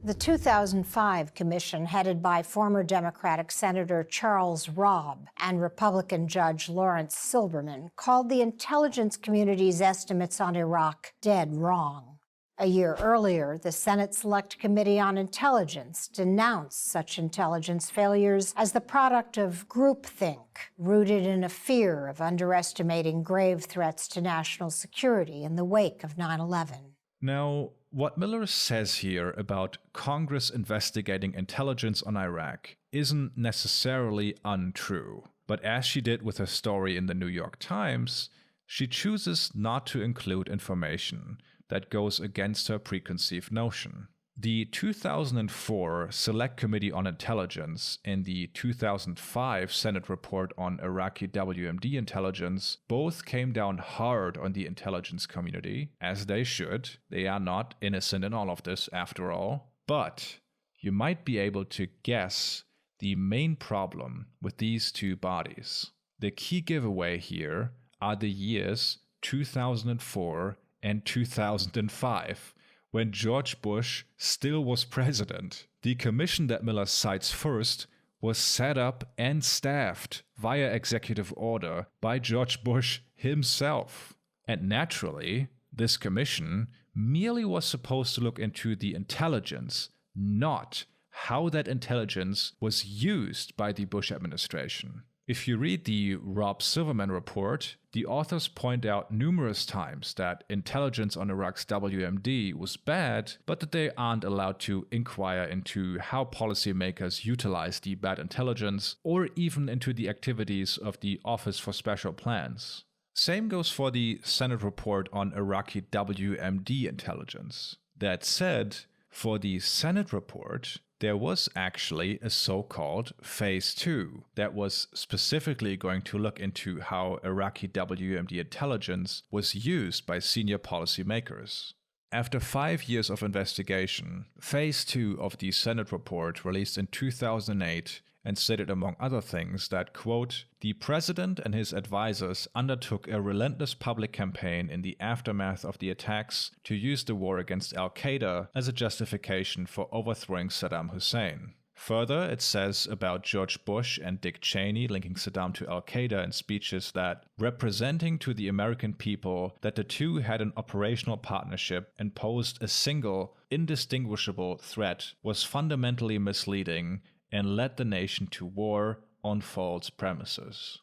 The 2005 commission, headed by former Democratic Senator Charles Robb and Republican Judge Lawrence Silberman, called the intelligence community's estimates on Iraq dead wrong. A year earlier, the Senate Select Committee on Intelligence denounced such intelligence failures as the product of groupthink, rooted in a fear of underestimating grave threats to national security in the wake of 9/11. Now, what Miller says here about Congress investigating intelligence on Iraq isn't necessarily untrue, but as she did with her story in the New York Times, she chooses not to include information that goes against her preconceived notion. The 2004 Select Committee on Intelligence and the 2005 Senate report on Iraqi WMD intelligence both came down hard on the intelligence community, as they should. They are not innocent in all of this, after all. But you might be able to guess the main problem with these two bodies. The key giveaway here are the years 2004 and 2005, when George Bush still was president. The commission that Miller cites first was set up and staffed via executive order by George Bush himself. And naturally, this commission merely was supposed to look into the intelligence, not how that intelligence was used by the Bush administration. If you read the Rob Silverman report, the authors point out numerous times that intelligence on Iraq's WMD was bad, but that they aren't allowed to inquire into how policymakers utilize the bad intelligence or even into the activities of the Office for Special Plans. Same goes for the Senate report on Iraqi WMD intelligence. That said, for the Senate report, there was actually a so-called Phase 2 that was specifically going to look into how Iraqi WMD intelligence was used by senior policymakers. After 5 years of investigation, Phase 2 of the Senate report released in 2008 and stated, among other things, that, quote, "The president and his advisors undertook a relentless public campaign in the aftermath of the attacks to use the war against al-Qaeda as a justification for overthrowing Saddam Hussein." Further, it says about George Bush and Dick Cheney linking Saddam to al-Qaeda in speeches that, representing to the American people that the two had an operational partnership and posed a single, indistinguishable threat, was fundamentally misleading and led the nation to war on false premises.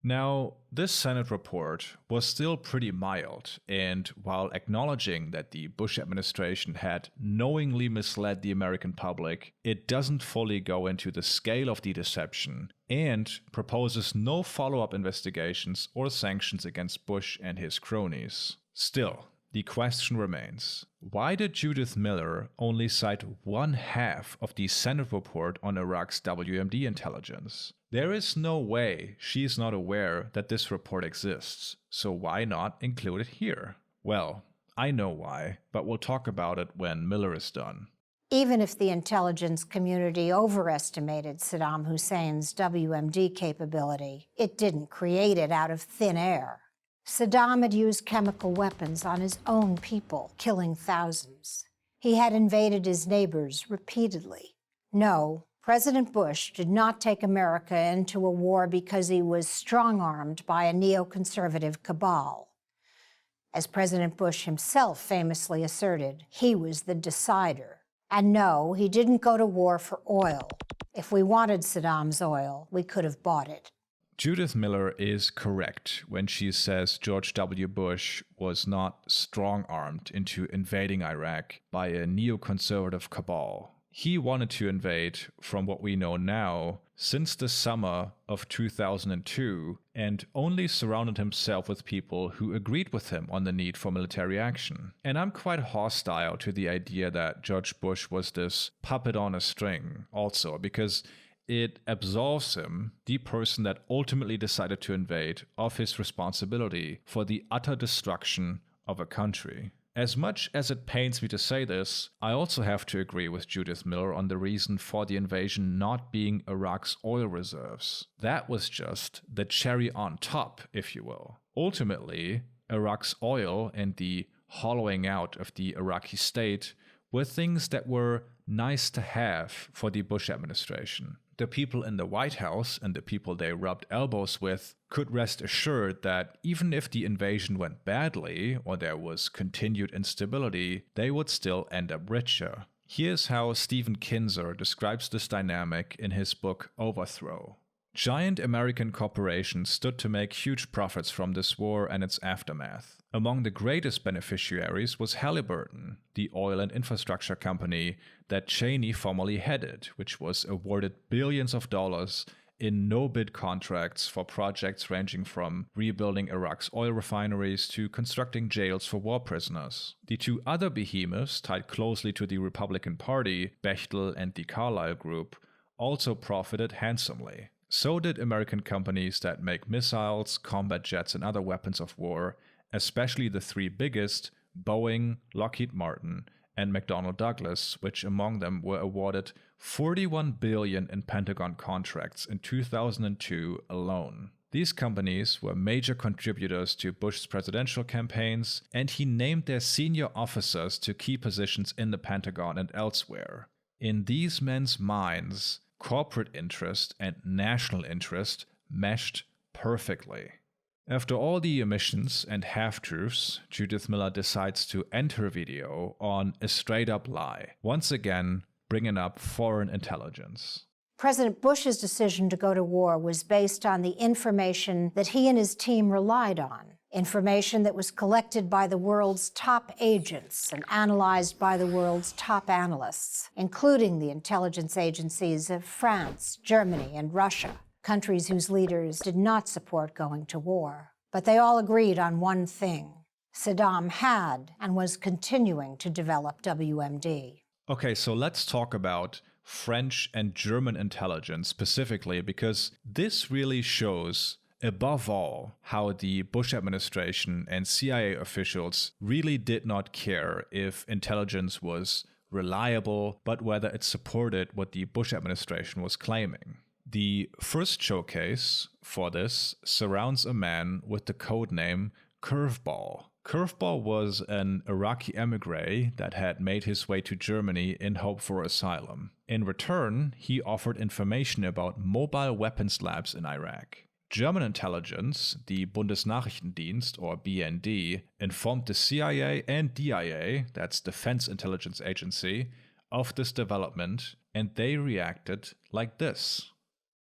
Now, this Senate report was still pretty mild, and while acknowledging that the Bush administration had knowingly misled the American public, it doesn't fully go into the scale of the deception and proposes no follow-up investigations or sanctions against Bush and his cronies. Still, the question remains, why did Judith Miller only cite one half of the Senate report on Iraq's WMD intelligence? There is no way she is not aware that this report exists, so why not include it here? Well, I know why, but we'll talk about it when Miller is done. Even if the intelligence community overestimated Saddam Hussein's WMD capability, it didn't create it out of thin air. Saddam had used chemical weapons on his own people, killing thousands. He had invaded his neighbors repeatedly. No, President Bush did not take America into a war because he was strong-armed by a neoconservative cabal. As President Bush himself famously asserted, he was the decider. And no, he didn't go to war for oil. If we wanted Saddam's oil, we could have bought it. Judith Miller is correct when she says George W. Bush was not strong-armed into invading Iraq by a neoconservative cabal. He wanted to invade, from what we know now, since the summer of 2002, and only surrounded himself with people who agreed with him on the need for military action. And I'm quite hostile to the idea that George Bush was this puppet on a string also, because it absolves him, the person that ultimately decided to invade, of his responsibility for the utter destruction of a country. As much as it pains me to say this, I also have to agree with Judith Miller on the reason for the invasion not being Iraq's oil reserves. That was just the cherry on top, if you will. Ultimately, Iraq's oil and the hollowing out of the Iraqi state were things that were nice to have for the Bush administration. The people in the White House and the people they rubbed elbows with could rest assured that even if the invasion went badly or there was continued instability, they would still end up richer. Here's how Stephen Kinzer describes this dynamic in his book Overthrow. Giant American corporations stood to make huge profits from this war and its aftermath. Among the greatest beneficiaries was Halliburton, the oil and infrastructure company that Cheney formerly headed, which was awarded billions of dollars in no-bid contracts for projects ranging from rebuilding Iraq's oil refineries to constructing jails for war prisoners. The two other behemoths tied closely to the Republican Party, Bechtel and the Carlyle Group, also profited handsomely. So did American companies that make missiles, combat jets, and other weapons of war, especially the three biggest, Boeing, Lockheed Martin, and McDonnell Douglas, which among them were awarded $41 billion in Pentagon contracts in 2002 alone. These companies were major contributors to Bush's presidential campaigns, and he named their senior officers to key positions in the Pentagon and elsewhere. In these men's minds, corporate interest and national interest meshed perfectly. After all the omissions and half-truths, Judith Miller decides to end her video on a straight-up lie, once again bringing up foreign intelligence. President Bush's decision to go to war was based on the information that he and his team relied on, information that was collected by the world's top agents and analyzed by the world's top analysts, including the intelligence agencies of France, Germany, and Russia, countries whose leaders did not support going to war. But they all agreed on one thing: Saddam had and was continuing to develop WMD. Okay, so let's talk about French and German intelligence specifically, because this really shows, above all, how the Bush administration and CIA officials really did not care if intelligence was reliable, but whether it supported what the Bush administration was claiming. The first showcase for this surrounds a man with the code name Curveball. Curveball was an Iraqi emigre that had made his way to Germany in hope for asylum. In return, he offered information about mobile weapons labs in Iraq. German intelligence, the Bundesnachrichtendienst or BND, informed the CIA and DIA, that's Defense Intelligence Agency, of this development, and they reacted like this.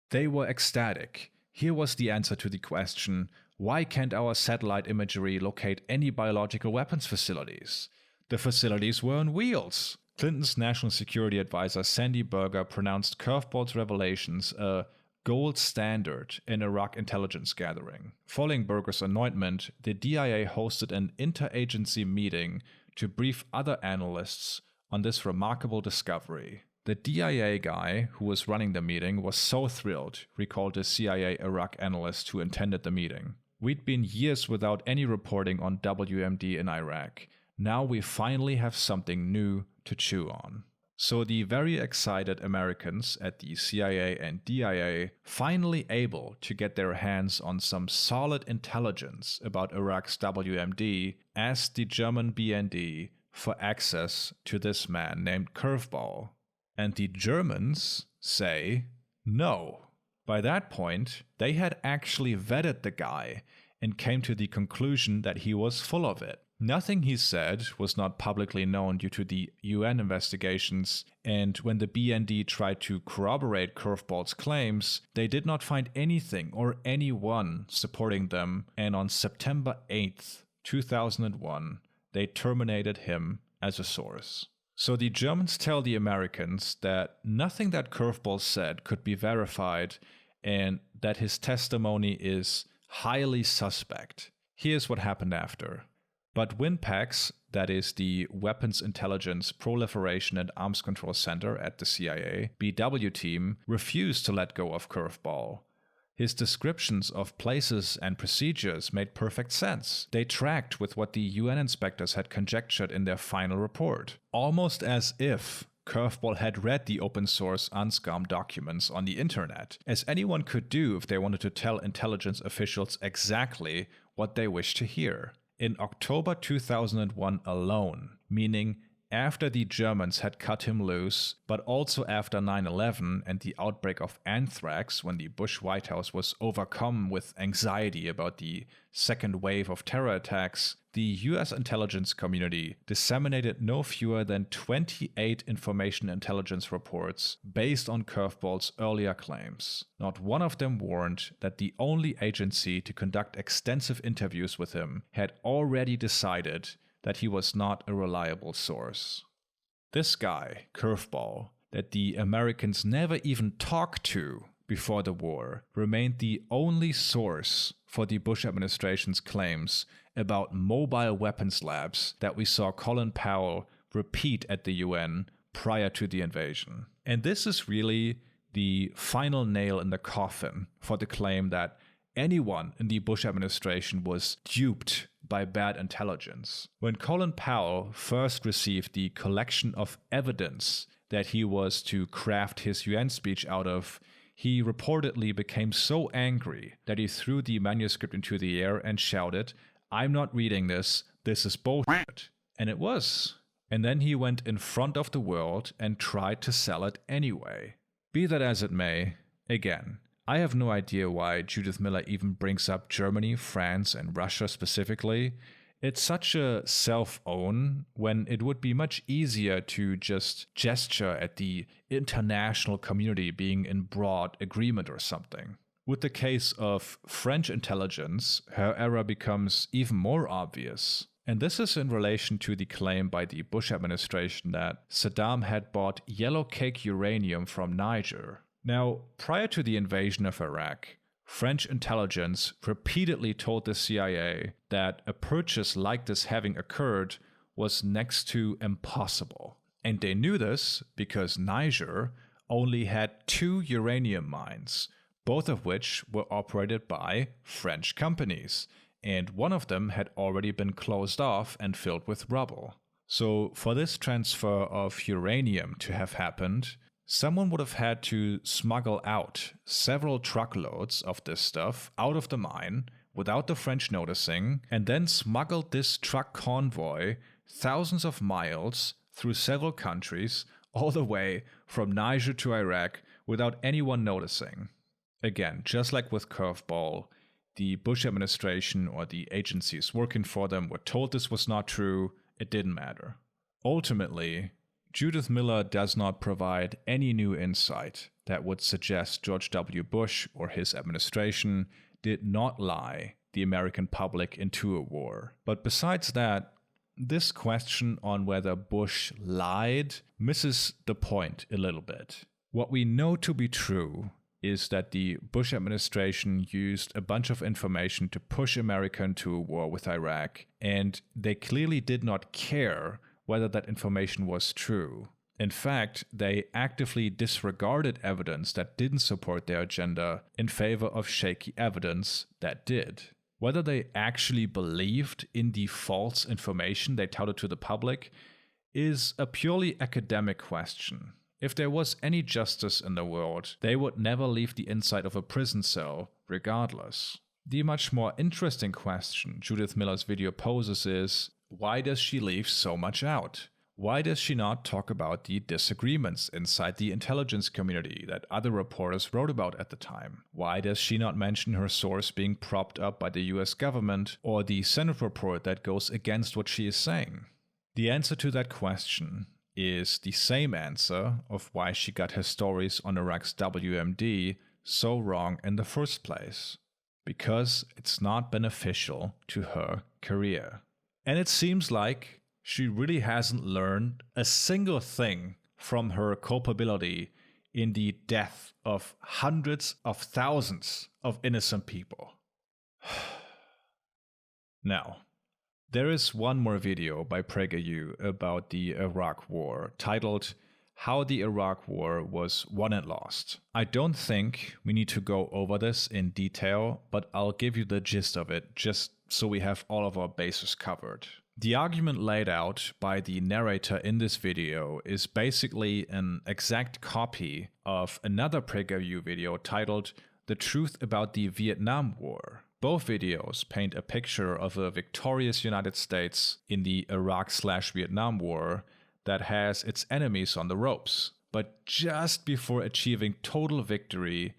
They were ecstatic. Here was the answer to the question, why can't our satellite imagery locate any biological weapons facilities? The facilities were on wheels. Clinton's national security advisor Sandy Berger pronounced Curveball's revelations a gold standard in Iraq intelligence gathering. Following Berger's anointment, the DIA hosted an interagency meeting to brief other analysts on this remarkable discovery. The DIA guy who was running the meeting was so thrilled, recalled a CIA Iraq analyst who attended the meeting. We'd been years without any reporting on WMD in Iraq. Now we finally have something new to chew on. So the very excited Americans at the CIA and DIA finally able to get their hands on some solid intelligence about Iraq's WMD asked the German BND for access to this man named Curveball. And the Germans say no. By that point, they had actually vetted the guy and came to the conclusion that he was full of it. Nothing he said was not publicly known due to the UN investigations, and when the BND tried to corroborate Curveball's claims, they did not find anything or anyone supporting them, and on September 8th, 2001, they terminated him as a source. So the Germans tell the Americans that nothing that Curveball said could be verified and that his testimony is highly suspect. Here's what happened after. But WINPAX, that is the Weapons Intelligence Proliferation and Arms Control Center at the CIA, BW team, refused to let go of Curveball. His descriptions of places and procedures made perfect sense. They tracked with what the UN inspectors had conjectured in their final report, almost as if Curveball had read the open source UNSCOM documents on the internet, as anyone could do if they wanted to tell intelligence officials exactly what they wished to hear. In October 2001 alone, meaning after the Germans had cut him loose, but also after 9/11 and the outbreak of anthrax, when the Bush White House was overcome with anxiety about the second wave of terror attacks, the US intelligence community disseminated no fewer than 28 information intelligence reports based on Curveball's earlier claims. Not one of them warned that the only agency to conduct extensive interviews with him had already decided that he was not a reliable source. This guy, Curveball, that the Americans never even talked to before the war, remained the only source for the Bush administration's claims about mobile weapons labs that we saw Colin Powell repeat at the UN prior to the invasion. And this is really the final nail in the coffin for the claim that anyone in the Bush administration was duped by bad intelligence. When Colin Powell first received the collection of evidence that he was to craft his UN speech out of, he reportedly became so angry that he threw the manuscript into the air and shouted, "I'm not reading this, this is bullshit." And it was. And then he went in front of the world and tried to sell it anyway. Be that as it may, again, I have no idea why Judith Miller even brings up Germany, France, and Russia specifically. It's such a self-own when it would be much easier to just gesture at the international community being in broad agreement or something. With the case of French intelligence, her error becomes even more obvious. And this is in relation to the claim by the Bush administration that Saddam had bought yellow cake uranium from Niger. Now, prior to the invasion of Iraq, French intelligence repeatedly told the CIA that a purchase like this having occurred was next to impossible. And they knew this because Niger only had 2 uranium mines, both of which were operated by French companies, and one of them had already been closed off and filled with rubble. So for this transfer of uranium to have happened, someone would have had to smuggle out several truckloads of this stuff out of the mine without the French noticing, and then smuggled this truck convoy thousands of miles through several countries, all the way from Niger to Iraq without anyone noticing. Again, just like with Curveball, the Bush administration or the agencies working for them were told this was not true. It didn't matter. Ultimately, Judith Miller does not provide any new insight that would suggest George W. Bush or his administration did not lie the American public into a war. But besides that, this question on whether Bush lied misses the point a little bit. What we know to be true is that the Bush administration used a bunch of information to push America into a war with Iraq, and they clearly did not care whether that information was true. In fact, they actively disregarded evidence that didn't support their agenda in favor of shaky evidence that did. Whether they actually believed in the false information they touted to the public is a purely academic question. If there was any justice in the world, they would never leave the inside of a prison cell, regardless. The much more interesting question Judith Miller's video poses is, why does she leave so much out? Why does she not talk about the disagreements inside the intelligence community that other reporters wrote about at the time? Why does she not mention her source being propped up by the US government or the Senate report that goes against what she is saying? The answer to that question is the same answer of why she got her stories on Iraq's WMD so wrong in the first place. Because it's not beneficial to her career. And it seems like she really hasn't learned a single thing from her culpability in the death of hundreds of thousands of innocent people. Now, there is one more video by PragerU about the Iraq War, titled How the Iraq War Was Won and Lost. I don't think we need to go over this in detail, but I'll give you the gist of it, just so we have all of our bases covered. The argument laid out by the narrator in this video is basically an exact copy of another PragerU video titled The Truth About the Vietnam War. Both videos paint a picture of a victorious United States in the Iraq/Vietnam War that has its enemies on the ropes. But just before achieving total victory,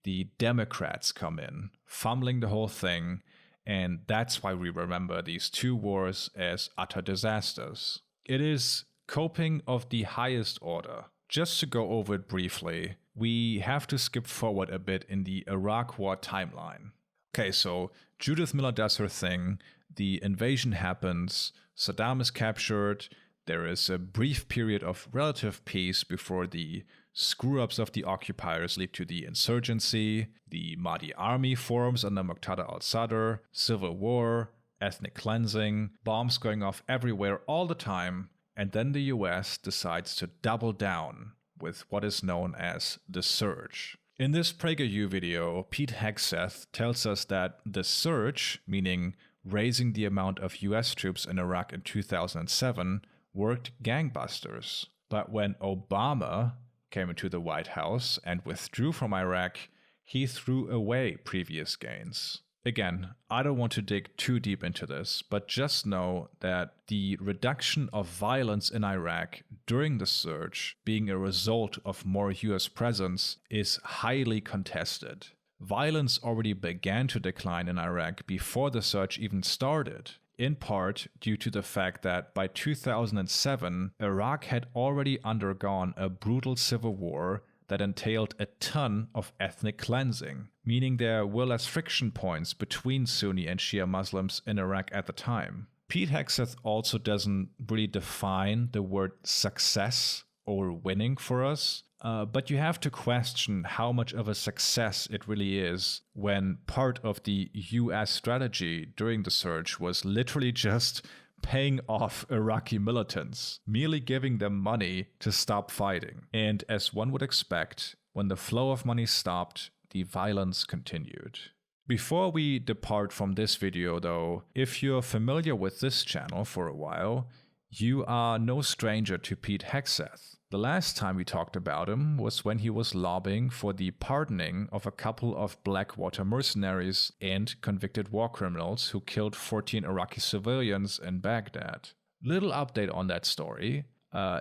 the Democrats come in, fumbling the whole thing, and that's why we remember these two wars as utter disasters. It is coping of the highest order. Just to go over it briefly, we have to skip forward a bit in the Iraq War timeline. Okay, so Judith Miller does her thing, the invasion happens, Saddam is captured, there is a brief period of relative peace before the screw-ups of the occupiers lead to the insurgency, the Mahdi army forms under Muqtada al-Sadr, civil war, ethnic cleansing, bombs going off everywhere all the time, and then the US decides to double down with what is known as the Surge. In this PragerU video, Pete Hegseth tells us that the surge, meaning raising the amount of US troops in Iraq in 2007, worked gangbusters. But when Obama came into the White House and withdrew from Iraq, he threw away previous gains. Again, I don't want to dig too deep into this, but just know that the reduction of violence in Iraq during the surge being a result of more US presence is highly contested. Violence already began to decline in Iraq before the surge even started, in part due to the fact that by 2007, Iraq had already undergone a brutal civil war that entailed a ton of ethnic cleansing, meaning there were less friction points between Sunni and Shia Muslims in Iraq at the time. Pete Hegseth also doesn't really define the word success or winning for us, but you have to question how much of a success it really is when part of the US strategy during the surge was literally just paying off Iraqi militants, merely giving them money to stop fighting. And as one would expect, when the flow of money stopped, the violence continued. Before we depart from this video though, if you're familiar with this channel for a while, you are no stranger to Pete Hegseth. The last time we talked about him was when he was lobbying for the pardoning of a couple of Blackwater mercenaries and convicted war criminals who killed 14 Iraqi civilians in Baghdad. Little update on that story.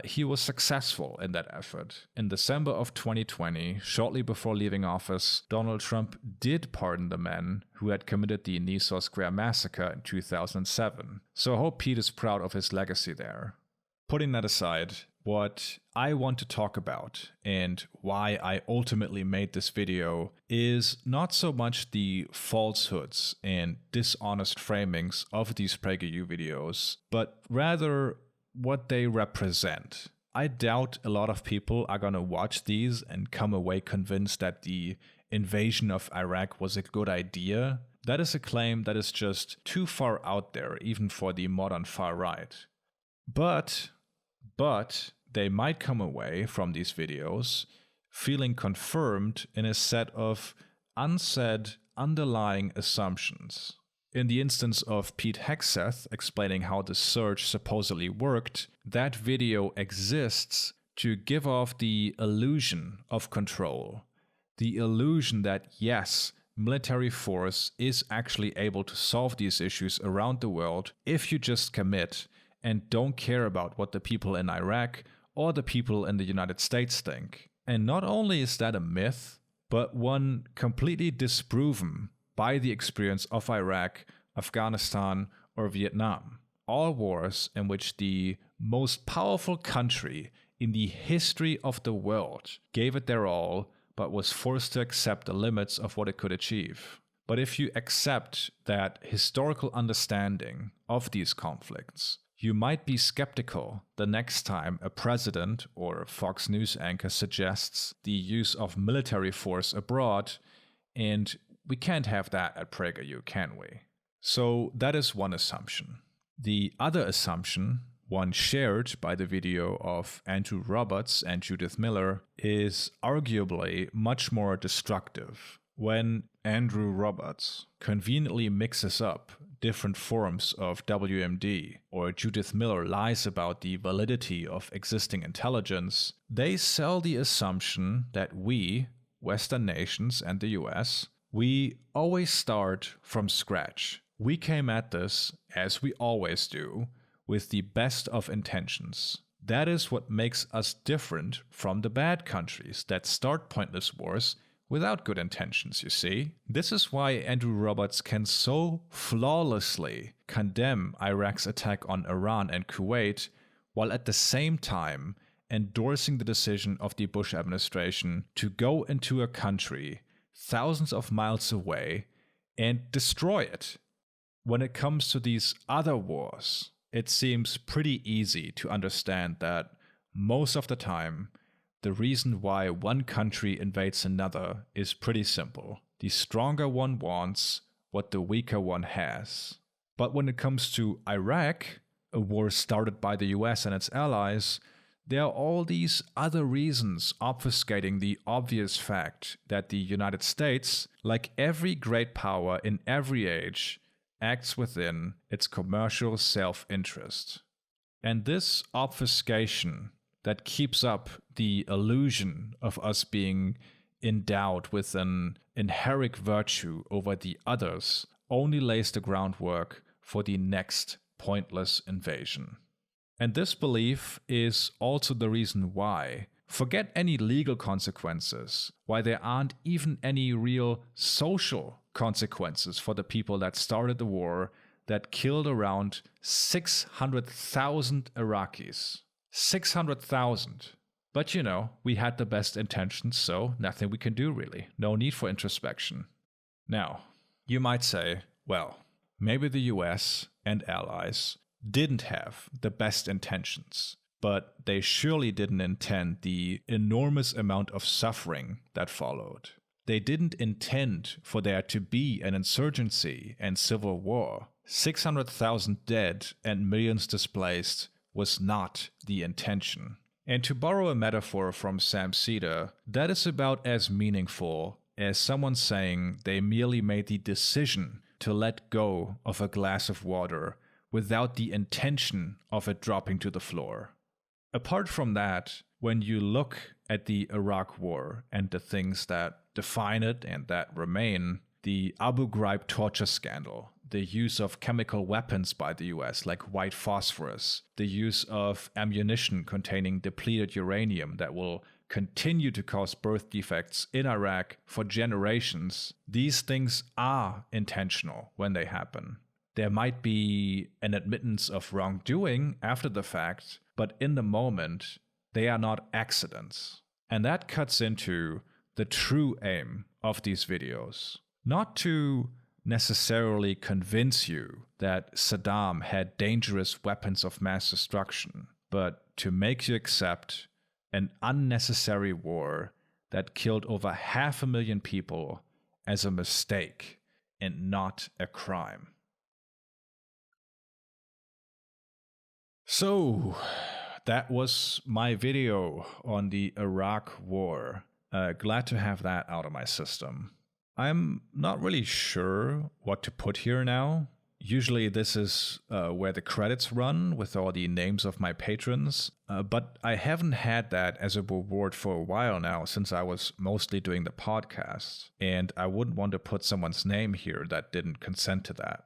He was successful in that effort. In December of 2020, shortly before leaving office, Donald Trump did pardon the men who had committed the Nisour Square massacre in 2007. So I hope Pete is proud of his legacy there. Putting that aside, what I want to talk about and why I ultimately made this video is not so much the falsehoods and dishonest framings of these PragerU videos, but rather what they represent. I doubt a lot of people are gonna watch these and come away convinced that the invasion of Iraq was a good idea. That is a claim that is just too far out there, even for the modern far right. But they might come away from these videos feeling confirmed in a set of unsaid underlying assumptions. In the instance of Pete Hegseth explaining how the surge supposedly worked, that video exists to give off the illusion of control. The illusion that, yes, military force is actually able to solve these issues around the world if you just commit and don't care about what the people in Iraq or the people in the United States think. And not only is that a myth, but one completely disproven by the experience of Iraq, Afghanistan, or Vietnam. All wars in which the most powerful country in the history of the world gave it their all, but was forced to accept the limits of what it could achieve. But if you accept that historical understanding of these conflicts, you might be skeptical the next time a president or a Fox News anchor suggests the use of military force abroad, and we can't have that at PragerU, can we? So that is one assumption. The other assumption, one shared by the video of Andrew Roberts and Judith Miller, is arguably much more destructive. When Andrew Roberts conveniently mixes up different forms of WMD, or Judith Miller lies about the validity of existing intelligence, they sell the assumption that we, Western nations and the US, we always start from scratch. We came at this, as we always do, with the best of intentions. That is what makes us different from the bad countries that start pointless wars without good intentions, you see. This is why Andrew Roberts can so flawlessly condemn Iraq's attack on Iran and Kuwait, while at the same time endorsing the decision of the Bush administration to go into a country thousands of miles away and destroy it. When it comes to these other wars, it seems pretty easy to understand that most of the time, the reason why one country invades another is pretty simple. The stronger one wants what the weaker one has. But when it comes to Iraq, a war started by the US and its allies, there are all these other reasons obfuscating the obvious fact that the United States, like every great power in every age, acts within its commercial self-interest. And this obfuscation that keeps up the illusion of us being endowed with an inherent virtue over the others only lays the groundwork for the next pointless invasion. And this belief is also the reason why, forget any legal consequences, why there aren't even any real social consequences for the people that started the war that killed around 600,000 Iraqis. 600,000. But you know, we had the best intentions, so nothing we can do really. No need for introspection. Now, you might say, well, maybe the US and allies didn't have the best intentions, but they surely didn't intend the enormous amount of suffering that followed. They didn't intend for there to be an insurgency and civil war. 600,000 dead and millions displaced was not the intention. And to borrow a metaphor from Sam Cedar, that is about as meaningful as someone saying they merely made the decision to let go of a glass of water without the intention of it dropping to the floor. Apart from that, when you look at the Iraq War and the things that define it and that remain, the Abu Ghraib torture scandal, the use of chemical weapons by the US like white phosphorus, the use of ammunition containing depleted uranium that will continue to cause birth defects in Iraq for generations, these things are intentional when they happen. There might be an admittance of wrongdoing after the fact, but in the moment, they are not accidents. And that cuts into the true aim of these videos. Not to necessarily convince you that Saddam had dangerous weapons of mass destruction, but to make you accept an unnecessary war that killed over 500,000 people as a mistake and not a crime. So, that was my video on the Iraq War. Glad to have that out of my system. I'm not really sure what to put here now. Usually this is where the credits run with all the names of my patrons, but I haven't had that as a reward for a while now since I was mostly doing the podcast, and I wouldn't want to put someone's name here that didn't consent to that.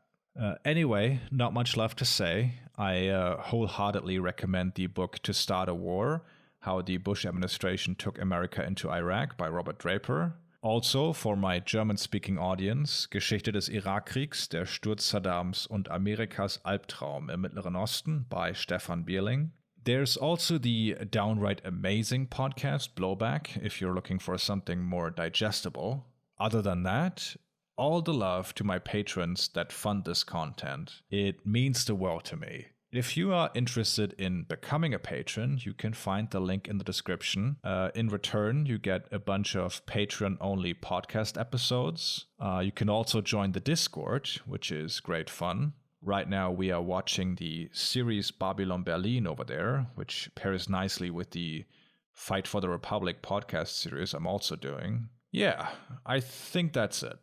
Anyway, not much left to say. I wholeheartedly recommend the book To Start a War, How the Bush Administration Took America into Iraq by Robert Draper. Also, for my German-speaking audience, Geschichte des Irakkriegs, der Sturz Saddams und Amerikas Albtraum im Mittleren Osten by Stefan Bierling. There's also the downright amazing podcast Blowback, if you're looking for something more digestible. Other than that, all the love to my patrons that fund this content. It means the world to me. If you are interested in becoming a patron, you can find the link in the description. In return, you get a bunch of Patreon-only podcast episodes. You can also join the Discord, which is great fun. Right now, we are watching the series Babylon Berlin over there, which pairs nicely with the Fight for the Republic podcast series I'm also doing. Yeah, I think that's it.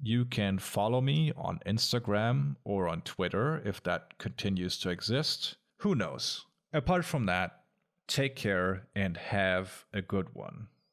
You can follow me on Instagram or on Twitter if that continues to exist. Who knows? Apart from that, take care and have a good one.